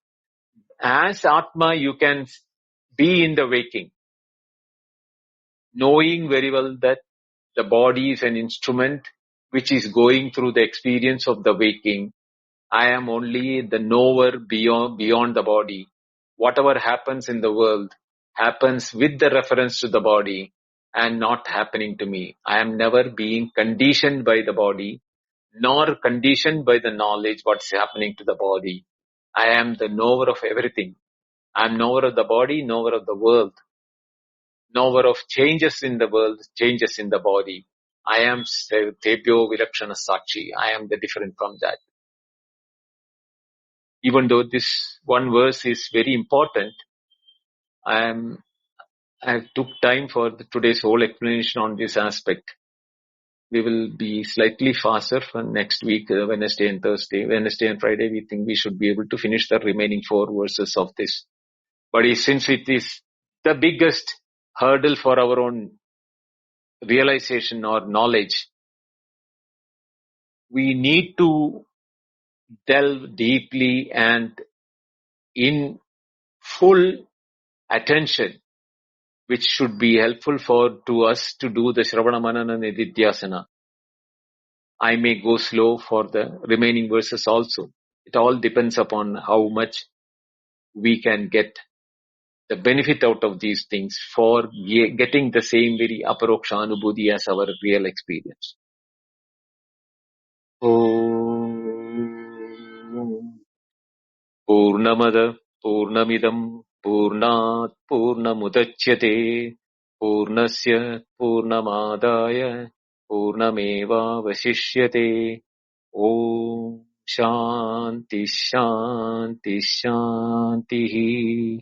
as Atma you can be in the waking, knowing very well that the body is an instrument which is going through the experience of the waking. I am only the knower beyond the body. Whatever happens in the world happens with the reference to the body and not happening to me. I am never being conditioned by the body, nor conditioned by the knowledge what's happening to the body. I am the knower of everything. I am knower of the body, knower of the world, knower of changes in the world, changes in the body. I am Tebyo Vilakshana Sakshi. I am the different from that. Even though this one verse is very important, I took time for today's whole explanation on this aspect. We will be slightly faster for next week, Wednesday and Thursday. Wednesday and Friday, we think we should be able to finish the remaining 4 verses of this. But since it is the biggest hurdle for our own realization or knowledge, we need to delve deeply and in full attention, which should be helpful to us to do the Shravana Manana Nididhyasana. I may go slow for the remaining verses also. It all depends upon how much we can get the benefit out of these things for getting the same very Aparokshanubhuti as our real experience. Om Purnamada Purnamidam Purnat Purnamudachyate Purnasya Purnamadaya Purnameva Vasishyate. Om Shanti Shanti Shanti.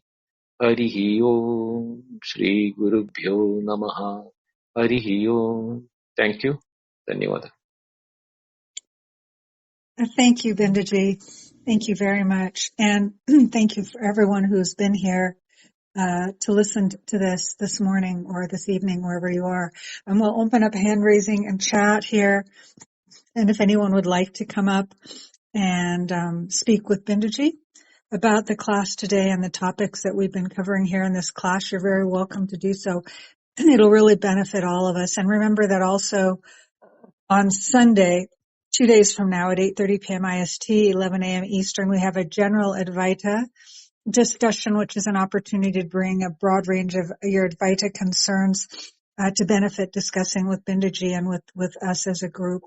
Harihi Om. Shri Gurubhyo Namaha. Harihi Om. Thank you. Dhanyawad. Thank you, Bindaji. Thank you very much. And thank you for everyone who's been here to listen to this morning or this evening, wherever you are. And we'll open up hand raising and chat here. And if anyone would like to come up and speak with Bindaji about the class today and the topics that we've been covering here in this class, you're very welcome to do so. It'll really benefit all of us. And remember that also on Sunday, 2 days from now at 8:30 p.m. IST, 11 a.m. Eastern, we have a general Advaita discussion, which is an opportunity to bring a broad range of your Advaita concerns to benefit discussing with Bindaji and with us as a group.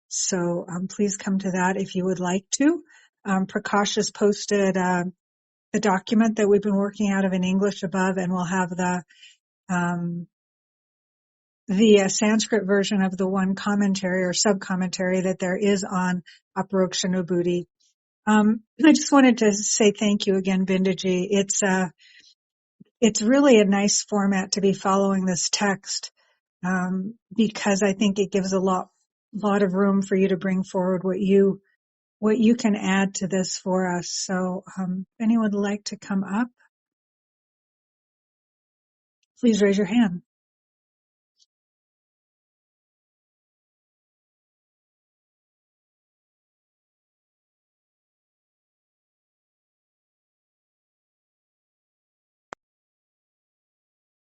So please come to that if you would like to. Prakash has posted the document that we've been working out of in English above, and we'll have the Sanskrit version of the one commentary or sub-commentary that there is on Aparokshanubhuti. I just wanted to say thank you again, Bindaji. It's really a nice format to be following this text, because I think it gives a lot of room for you to bring forward what you can add to this for us. So, if anyone would like to come up, please raise your hand.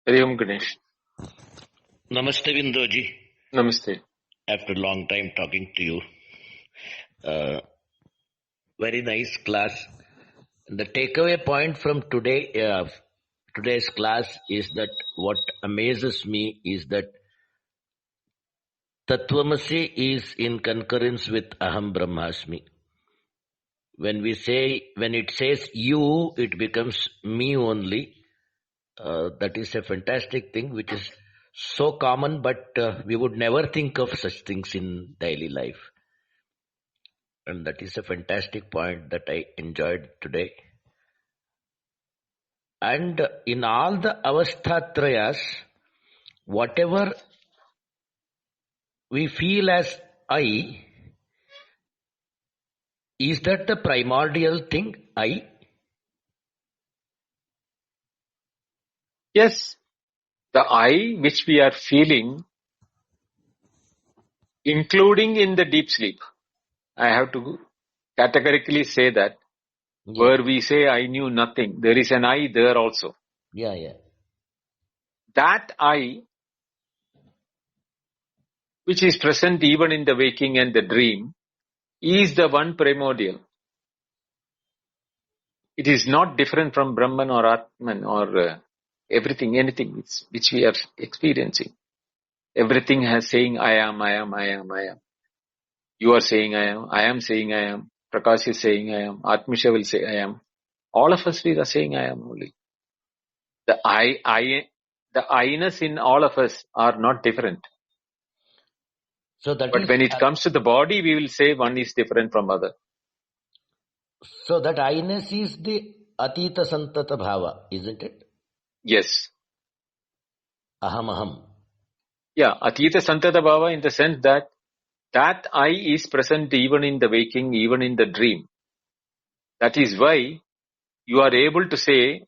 Hari Om Ganesh. Namaste Vindoji. Namaste. After a long time talking to you. Very nice class. The takeaway point from today's class is that what amazes me is that Tattvamasi is in concurrence with Aham Brahmasmi. When it says you, it becomes me only. That is a fantastic thing which is so common, but we would never think of such things in daily life. And that is a fantastic point that I enjoyed today. And in all the avasthatrayas, whatever we feel as I, is that the primordial thing, I? Yes, the I which we are feeling, including in the deep sleep. I have to categorically say that. Yeah. Where we say I knew nothing, there is an I there also. Yeah. That I, which is present even in the waking and the dream, is the one primordial. It is not different from Brahman or Atman or everything, anything which we are experiencing. Everything has saying I am. You are saying I am saying I am. Prakash is saying I am. Atmisha will say I am. All of us, we are saying I am only. The I-ness in all of us are not different. But when it comes to the body, we will say one is different from other. So that I-ness is the Atita Santata Bhava, isn't it? Yes. Aham. Yeah, Atita Santata Bhava in the sense that I is present even in the waking, even in the dream. That is why you are able to say,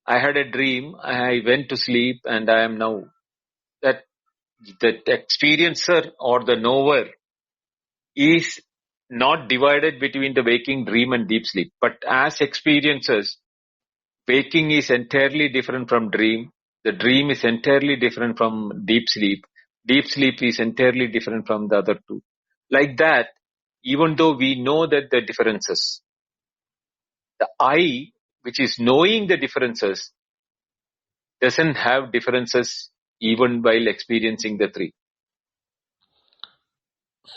I had a dream, I went to sleep, and I am now. That the experiencer or the knower is not divided between the waking, dream, and deep sleep. But as experiencers, waking is entirely different from dream. The dream is entirely different from deep sleep. Deep sleep is entirely different from the other two. Like that, even though we know that the differences, the I, which is knowing the differences, doesn't have differences even while experiencing the three.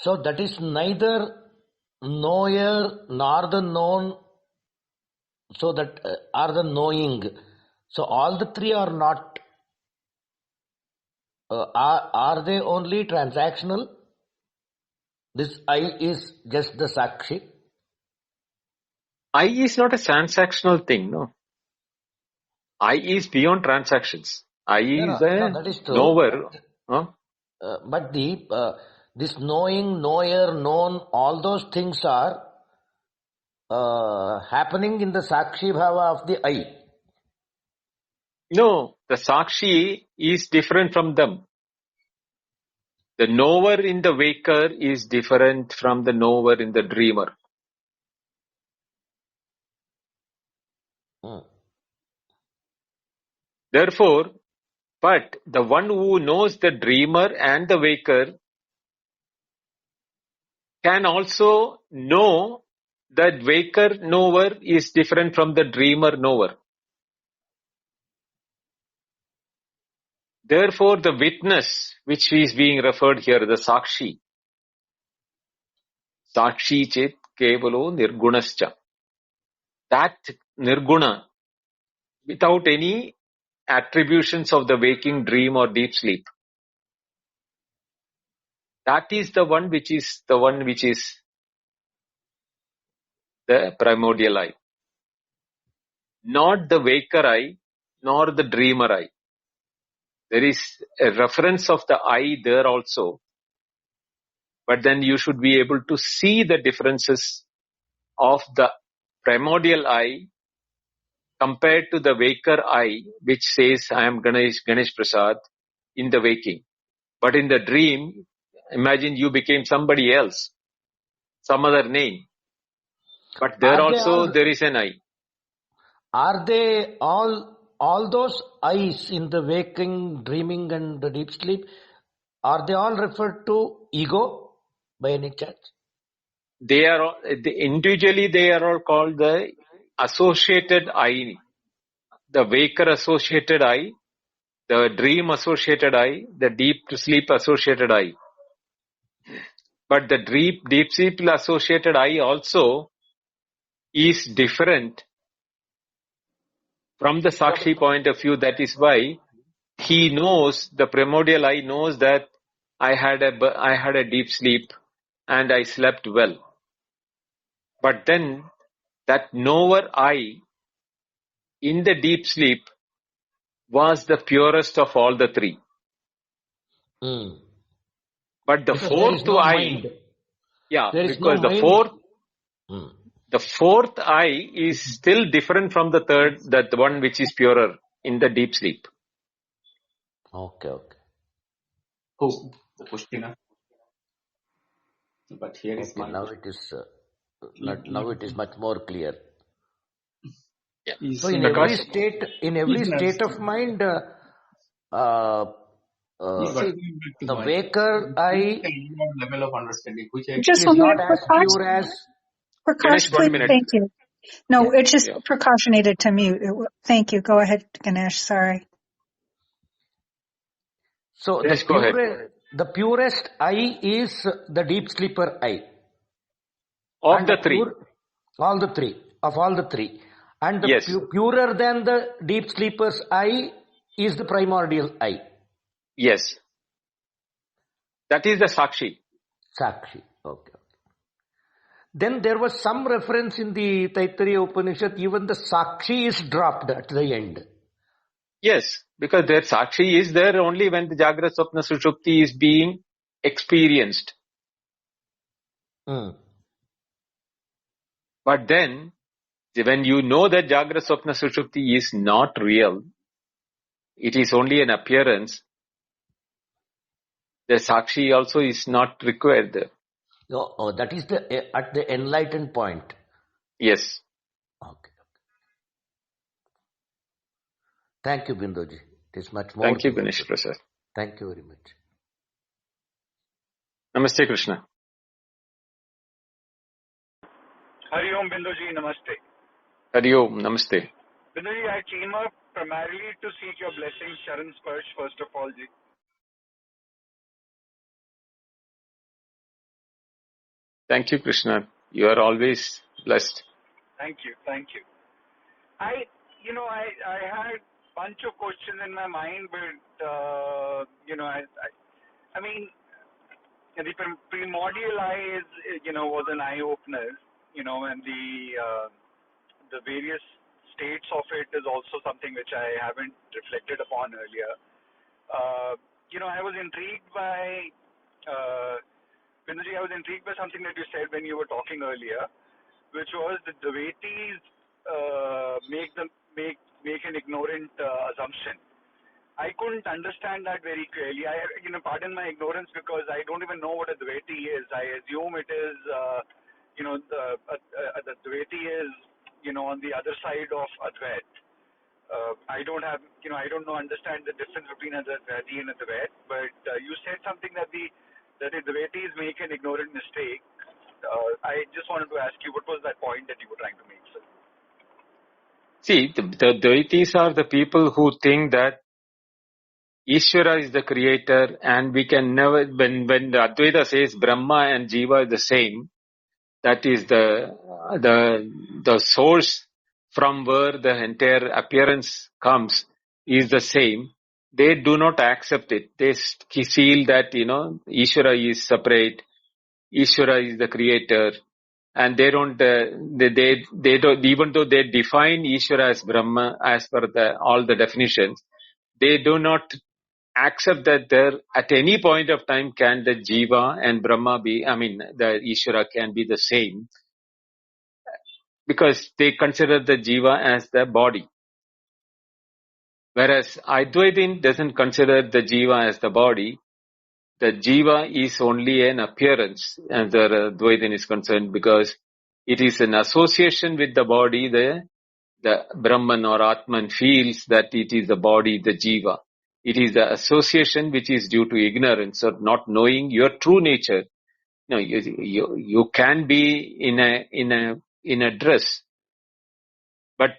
So that is neither knower nor the known, so that are the knowing. So all the three are not, are they only transactional? This I is just the Sakshi? I is not a transactional thing, no. I is beyond transactions. I is a that is true. knower. But this knowing, knower, known, all those things are happening in the Sakshi Bhava of the I. No, the Sakshi is different from them. The knower in the waker is different from the knower in the dreamer. Therefore, but the one who knows the dreamer and the waker can also know that waker knower is different from the dreamer knower. Therefore, the witness, which is being referred here, the Sakshi, Sakshi Chet Kevalo Nirgunascha. That Nirguna, without any attributions of the waking, dream or deep sleep, that is the one which is the primordial I. Not the waker I, nor the dreamer I. There is a reference of the I there also. But then you should be able to see the differences of the primordial I compared to the waker I, which says, I am Ganesh Prasad in the waking. But in the dream, imagine you became somebody else, some other name. But there also there is an I. Are they all all those I's in the waking, dreaming and the deep sleep, are they all referred to ego by any chance? They are all, individually they are all called the associated I. The waker associated I, the dream associated I, the deep sleep associated I. But the deep sleep associated I also is different from the Sakshi point of view. That is why he knows, the primordial I knows that I had a deep sleep and I slept well. But then that knower I in the deep sleep was the purest of all the three. But the fourth I, mind. Yeah, because the fourth I is still different from the third, that one which is purer in the deep sleep. Okay. Oh, the question. But here is my now it is now it is much more clear. Yeah. So in every state of mind, the waker I level of understanding, which I just is not as pure as Prakash, please, thank you. No, it's just Prakash needed to mute. Thank you. Go ahead, Ganesh. Sorry. So the purest I is the deep sleeper I. Of the three. All the three. And the purer than the deep sleeper's I is the primordial I. Yes. That is the Sakshi. Okay. Then there was some reference in the Taittiriya Upanishad, even the Sakshi is dropped at the end. Yes, because their Sakshi is there only when the Jagrata Swapna Sushupti is being experienced. But then, when you know that Jagrata Swapna Sushupti is not real, it is only an appearance, the Sakshi also is not required there. Oh, that is at the enlightened point. Yes. Okay. Thank you, Binduji. It is much more. Thank you, Ganesh Prasad. Thank you very much. Namaste, Krishna. Hari Om, Binduji, namaste. Hari Om, namaste. Binduji, I came up primarily to seek your blessings, Sharan Sparsh, first of all, ji. Thank you, Krishna. You are always blessed. Thank you. I had a bunch of questions in my mind, but, I mean, the primordial eye was an eye-opener, and the various states of it is also something which I haven't reflected upon earlier. I was intrigued by, Binduji, I was intrigued by something that you said when you were talking earlier, which was that the Vetis make an ignorant assumption. I couldn't understand that very clearly. Pardon my ignorance, because I don't even know what a Dvaiti is. I assume it is, the Dvaiti is, on the other side of Advait. I don't understand the difference between a Dvaiti and a Dvait, but you said something that the Dvaitis make an ignorant mistake. I just wanted to ask you, what was that point that you were trying to make, sir? See, the Dvaitis are the people who think that Ishvara is the creator, and we can never, when the Advaita says Brahma and Jīva is the same, that is the source from where the entire appearance comes is the same. They do not accept it. They feel that, Ishvara is separate, Ishvara is the creator, and they don't, they don't, even though they define Ishvara as Brahma as per all the definitions, they do not accept that there at any point of time can the Jīva and Brahma be, the Ishvara can be the same, because they consider the Jīva as the body. Whereas Advaitin doesn't consider the Jīva as the body. The Jīva is only an appearance as the Advaitin is concerned, because it is an association with the body, the the Brahman or Atman feels that it is the body, the jīva. It is the association which is due to ignorance or not knowing your true nature. No, you can be in a dress, but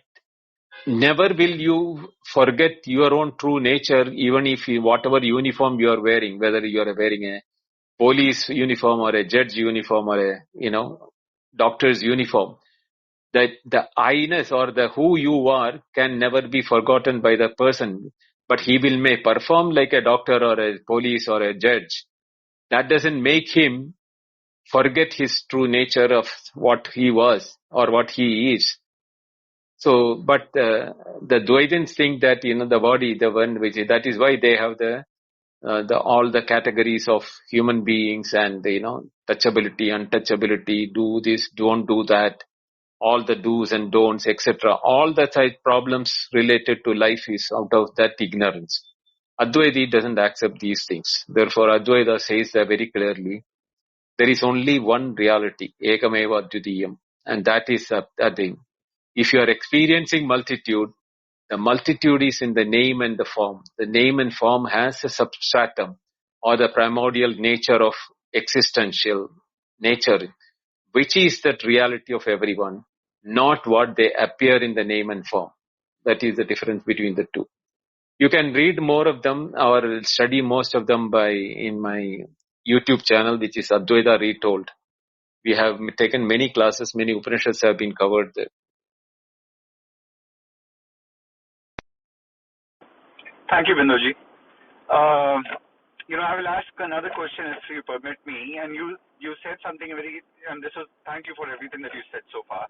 never will you forget your own true nature, even if whatever uniform you are wearing, whether you are wearing a police uniform or a judge uniform or a doctor's uniform. The I-ness or the who you are can never be forgotten by the person, but he may perform like a doctor or a police or a judge. That doesn't make him forget his true nature of what he was or what he is. So, but the Dvaitins think that the body, the one which that is why they have the all the categories of human beings and touchability, untouchability, do this, don't do that, all the do's and don'ts, etc. All the problems related to life is out of that ignorance. Advaita doesn't accept these things. Therefore, Advaita says that very clearly, there is only one reality, ekameva dvitiyam, and that is a thing. If you are experiencing multitude, the multitude is in the name and the form. The name and form has a substratum or the primordial nature of existential nature, which is that reality of everyone, not what they appear in the name and form. That is the difference between the two. You can read more of them or study most of them in my YouTube channel, which is Advaita Retold. We have taken many classes, many Upanishads have been covered there. Thank you, Binduji. I will ask another question if you permit me. And you said something thank you for everything that you said so far.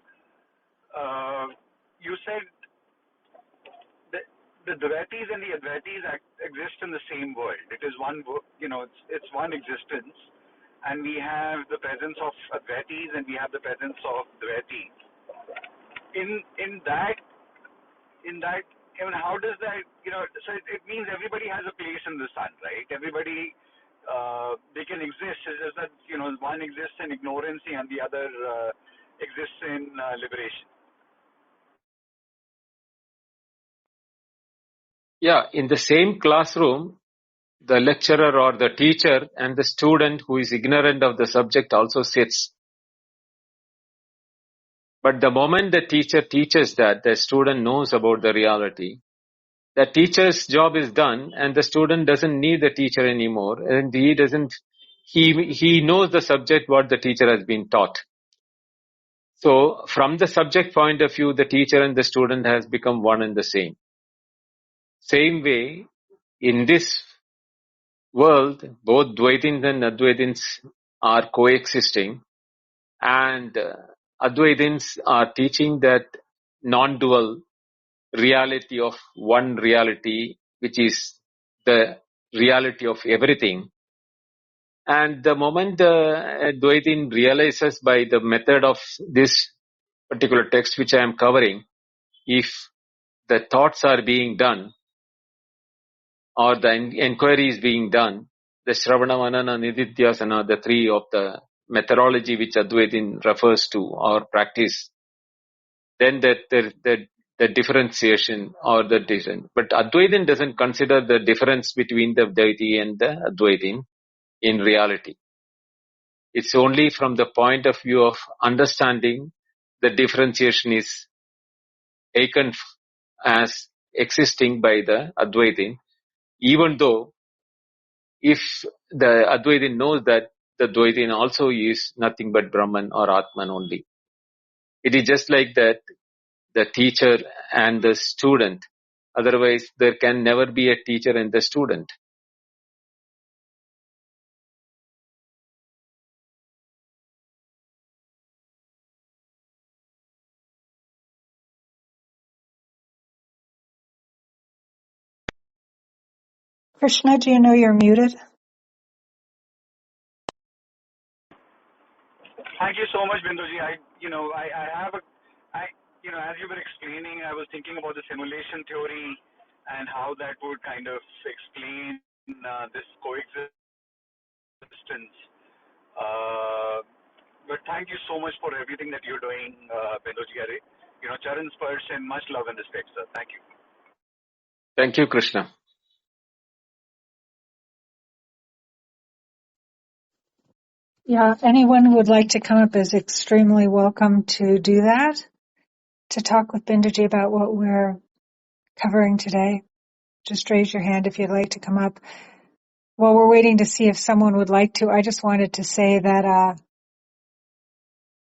You said that the Dvaitis and the Advaitis exist in the same world. It is one, it's one existence. And we have the presence of Advaitis and we have the presence of Dvaitis. In that, how does that, so it means everybody has a place in the sun, right? Everybody, they can exist. It's just that, one exists in ignorance and the other exists in liberation. Yeah, in the same classroom, the lecturer or the teacher and the student who is ignorant of the subject also sits. But the moment the teacher teaches that, the student knows about the reality. The teacher's job is done and the student doesn't need the teacher anymore, and he knows the subject what the teacher has been taught. So from the subject point of view, the teacher and the student has become one and the same. Same way, in this world, both Dvaitins and Advaitins are coexisting, and Advaitins are teaching that non-dual reality of one reality, which is the reality of everything. And the moment the Dvaitin realizes by the method of this particular text which I am covering, if the thoughts are being done or the inquiry is being done, the Shravana, Manana, Nididhyasana, the three of the methodology which Advaitin refers to or practice, then the differentiation or the difference. But Advaitin doesn't consider the difference between the deity and the Advaitin in reality. It's only from the point of view of understanding the differentiation is taken as existing by the Advaitin, even though if the Advaitin knows that the Dvaitin also is nothing but Brahman or Atman only. It is just like that, the teacher and the student. Otherwise, there can never be a teacher and the student. Krishna, do you know you're muted? Thank you so much, Binduji. As you were explaining, I was thinking about the simulation theory and how that would kind of explain this coexistence. But thank you so much for everything that you're doing, Binduji. Charan's person, much love and respect, sir. Thank you. Thank you, Krishna. Yeah, anyone who would like to come up is extremely welcome to do that, to talk with Bindaji about what we're covering today. Just raise your hand if you'd like to come up. While we're waiting to see if someone would like to, I just wanted to say that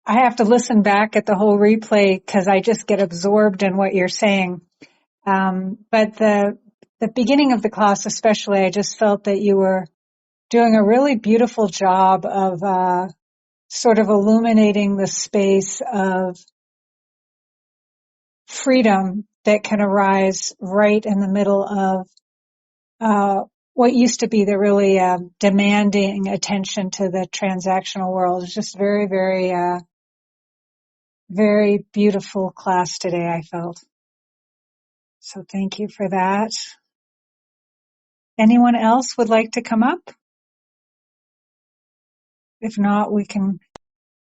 I have to listen back at the whole replay because I just get absorbed in what you're saying. But the beginning of the class especially, I just felt that you were doing a really beautiful job of sort of illuminating the space of freedom that can arise right in the middle of what used to be the really demanding attention to the transactional world. It's just very, very, very beautiful class today, I felt. So thank you for that. Anyone else would like to come up? If not, we can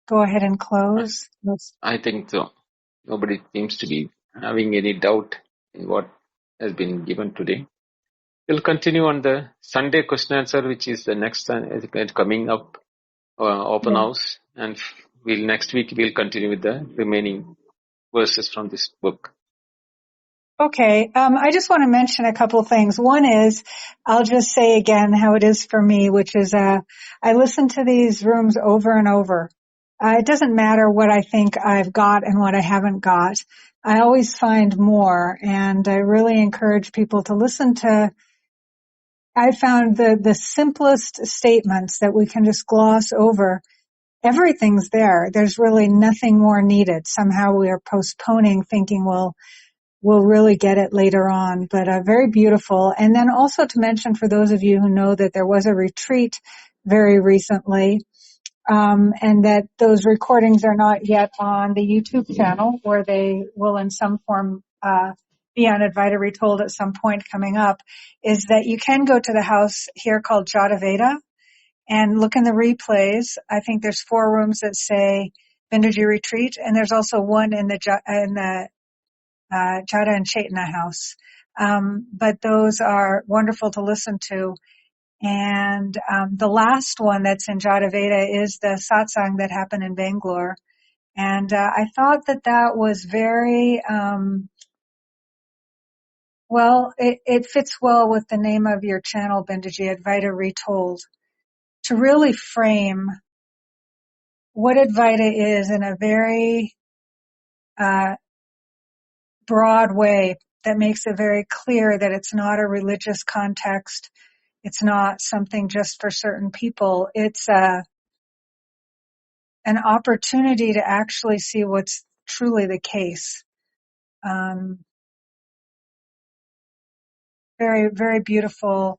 go ahead and close. I think so. Nobody seems to be having any doubt in what has been given today. We'll continue on the Sunday question answer, which is the next coming up open house, and next week we'll continue with the remaining verses from this book. Okay, I just want to mention a couple things. One is, I'll just say again how it is for me, which is I listen to these rooms over and over. It doesn't matter what I think I've got and what I haven't got. I always find more, and I really encourage people to listen to. I found the simplest statements that we can just gloss over. Everything's there. There's really nothing more needed. Somehow we are postponing thinking, well, we'll really get it later on, but very beautiful. And then also to mention for those of you who know that there was a retreat very recently, and that those recordings are not yet on the YouTube channel, where they will in some form be on Advaita Retold at some point coming up, is that you can go to the house here called Vedānta and look in the replays. I think there's 4 rooms that say Bindaji Retreat, and there's also one in the Jada and Chaitanya house. But those are wonderful to listen to. And the last one that's in Jada is the satsang that happened in Bangalore. And I thought that was very, well, it fits well with the name of your channel, Bindaji, Advaita Retold, to really frame what Advaita is in a very broad way that makes it very clear that it's not a religious context. It's not something just for certain people. It's an opportunity to actually see what's truly the case. Very, very beautiful,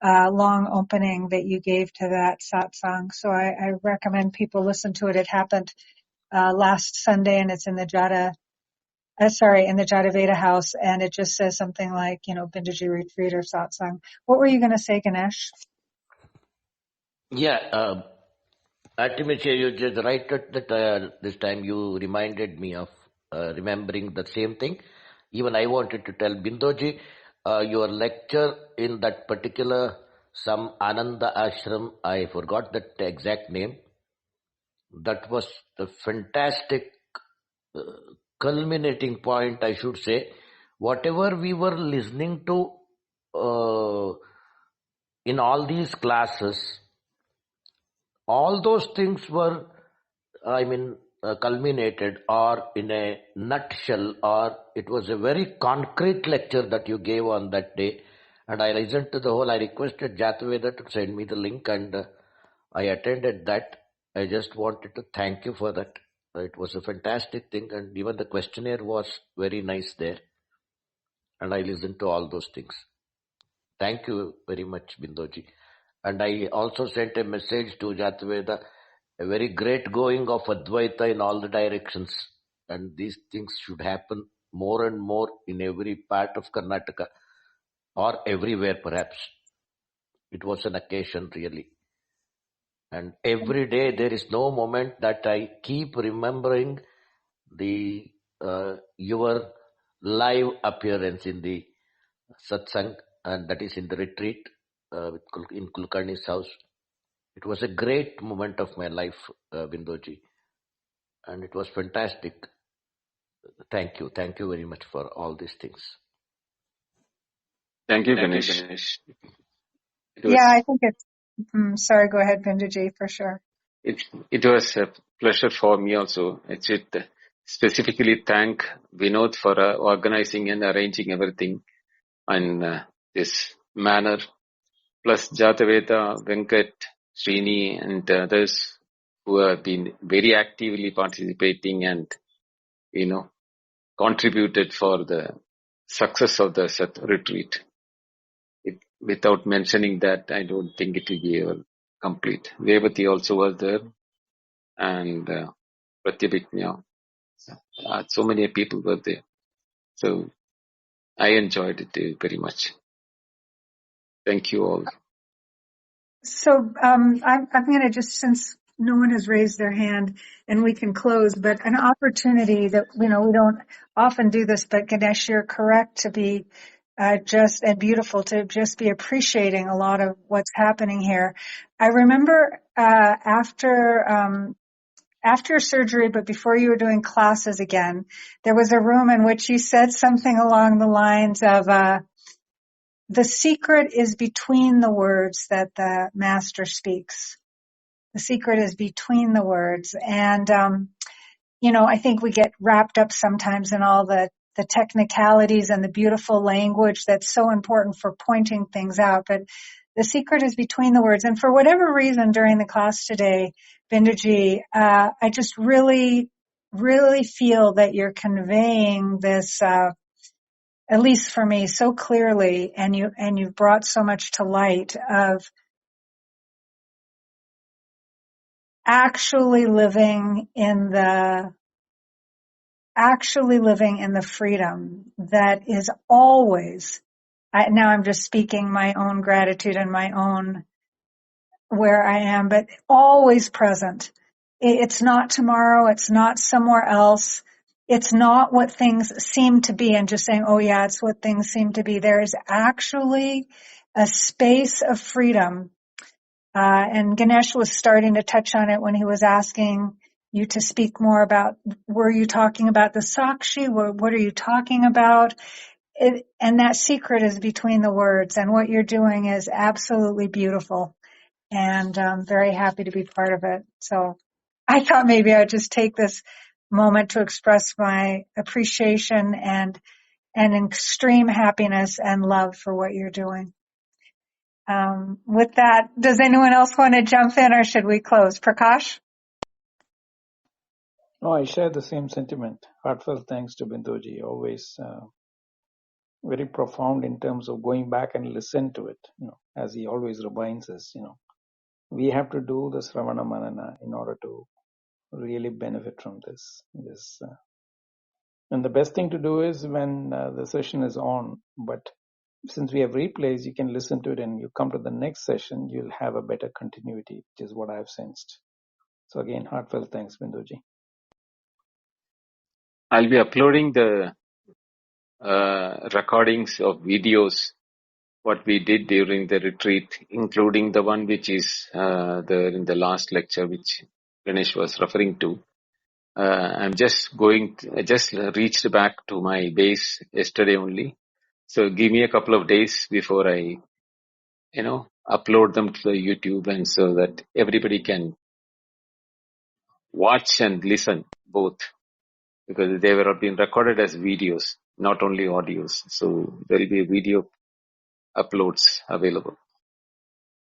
long opening that you gave to that satsang. So I recommend people listen to it. It happened last Sunday, and it's in the in the Jada house, and it just says something like, Bindaji Retreat or satsang. What were you going to say, Ganesh? Yeah, ultimately you just right at that this time you reminded me of remembering the same thing. Even I wanted to tell Bindoji, your lecture in that particular some Ananda Ashram, I forgot that exact name. That was the fantastic culminating point, I should say. Whatever we were listening to in all these classes, all those things were, culminated or in a nutshell, or it was a very concrete lecture that you gave on that day. And I listened to the whole. I requested Jataveda to send me the link, and I attended that. I just wanted to thank you for that. It was a fantastic thing, and even the questionnaire was very nice there. And I listened to all those things. Thank you very much, Bindoji. And I also sent a message to Jataveda, a very great going of Advaita in all the directions. And these things should happen more and more in every part of Karnataka, or everywhere perhaps. It was an occasion really. And every day there is no moment that I keep remembering the your live appearance in the satsang, and that is in the retreat in Kulkarni's house. It was a great moment of my life, Bindoji, and it was fantastic. Thank you very much for all these things. Thank you, Ganesh. I think it's. Sorry, go ahead, Binduji, for sure. It was a pleasure for me also. I should specifically thank Vinod for organizing and arranging everything in this manner, plus Jataveda, Venkat, Srini, and others who have been very actively participating and, contributed for the success of the retreat. Without mentioning that, I don't think it will be ever complete. Revati also was there, and Pratyabhijna. So many people were there. So I enjoyed it very much. Thank you all. So I'm going to just, since no one has raised their hand and we can close, but an opportunity that, we don't often do this, but Ganesh, you're correct to be just and beautiful to just be appreciating a lot of what's happening here. I remember after surgery, but before you were doing classes again, there was a room in which you said something along the lines of, the secret is between the words that the master speaks. The secret is between the words. And, I think we get wrapped up sometimes in all the technicalities and the beautiful language that's so important for pointing things out. But the secret is between the words. And for whatever reason during the class today, Binduji, I just really, really feel that you're conveying this, at least for me, so clearly, and you've brought so much to light of actually living in the freedom that is always, now I'm just speaking my own gratitude and my own where I am, but always present. It's not tomorrow. It's not somewhere else. It's not what things seem to be and just saying, oh yeah, it's what things seem to be. There is actually a space of freedom. And Ganesh was starting to touch on it when he was asking you to speak more about, were you talking about the Sakshi? What are you talking about? And that secret is between the words, and what you're doing is absolutely beautiful. And I'm very happy to be part of it. So I thought maybe I'd just take this moment to express my appreciation and extreme happiness and love for what you're doing. With that, does anyone else want to jump in, or should we close? Prakash? No, I share the same sentiment. Heartfelt thanks to Binduji. Always very profound in terms of going back and listen to it. As he always reminds us, we have to do the Sravana Manana in order to really benefit from this. And the best thing to do is when the session is on, but since we have replays, you can listen to it, and you come to the next session, you'll have a better continuity, which is what I have sensed. So again, heartfelt thanks, Binduji. I'll be uploading the recordings of videos, what we did during the retreat, including the one which is there in the last lecture, which Ganesh was referring to. I just reached back to my base yesterday only. So give me a couple of days before I, upload them to the YouTube, and so that everybody can watch and listen both, because they were being recorded as videos, not only audios. So there will be video uploads available.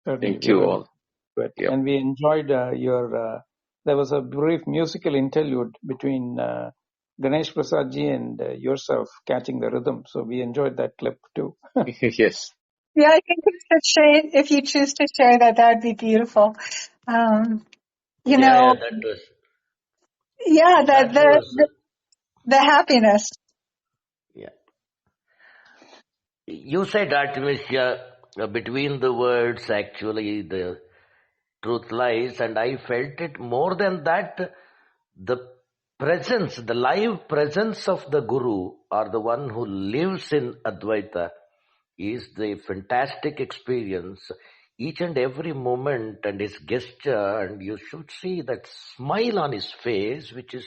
Certainly. Thank you all. Good. Yeah. And we enjoyed your, there was a brief musical interlude between Ganesh Prasadji and yourself catching the rhythm. So we enjoyed that clip too. Yes. Yeah, I think if you choose to share that, that'd be beautiful. That was. Yeah, the happiness. Yeah. You said, Artemisia, between the words, actually, the truth lies, and I felt it more than that. The presence, the live presence of the Guru or the one who lives in Advaita is the fantastic experience. Each and every moment and his gesture, and you should see that smile on his face, which is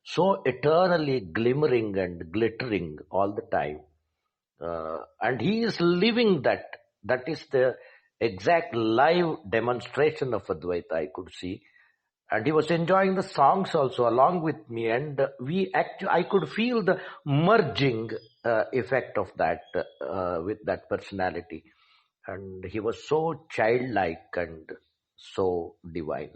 so eternally glimmering and glittering all the time. And he is living that. That is the exact live demonstration of Advaita I could see. And he was enjoying the songs also along with me, and I could feel the merging effect of that with that personality. And he was so childlike and so divine.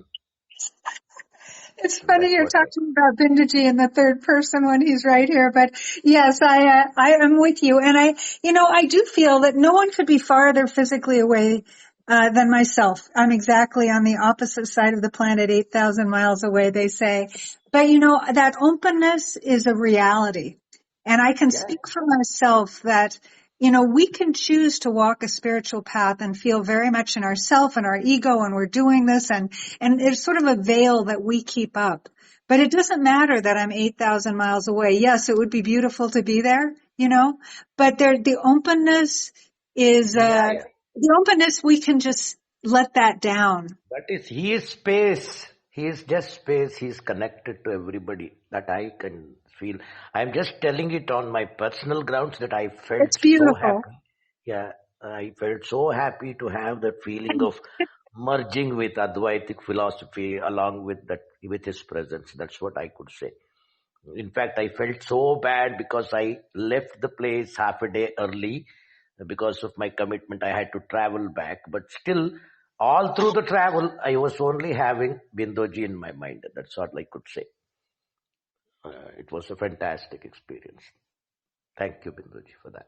It's funny That's you're what talking about Bindaji in the third person when he's right here, but yes, I am with you. And I do feel that no one could be farther physically away than myself. I'm exactly on the opposite side of the planet, 8,000 miles away, they say. But that openness is a reality. And I can speak for myself that we can choose to walk a spiritual path and feel very much in ourself and our ego, and we're doing this, and it's sort of a veil that we keep up. But it doesn't matter that I'm 8,000 miles away. Yes, it would be beautiful to be there, but the openness is, the openness, we can just let that down. That is, he is space. He is just space. He is connected to everybody. That I can feel. I'm just telling it on my personal grounds that I felt It's beautiful. so happy. Yeah, I felt so happy to have that feeling of merging with Advaitic philosophy along with his presence. That's what I could say. In fact, I felt so bad because I left the place half a day early because of my commitment. I had to travel back, but still, all through the travel, I was only having Bindoji in my mind. That's all I could say. It was a fantastic experience. Thank you, Bindoji, for that.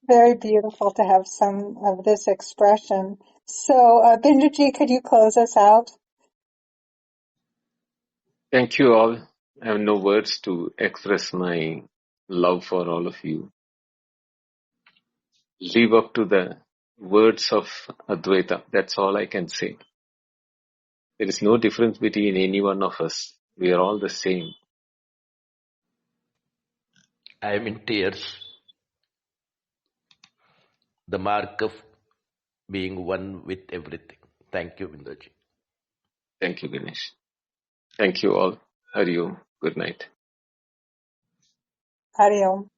Very beautiful to have some of this expression. So, Binduji, could you close us out? Thank you all. I have no words to express my love for all of you. Live up to the words of Advaita. That's all I can say. There is no difference between any one of us. We are all the same. I am in tears. The mark of being one with everything. Thank you, Bindoji. Thank you, Ganesh. Thank you all. Hari Om. Good night. Hari Om.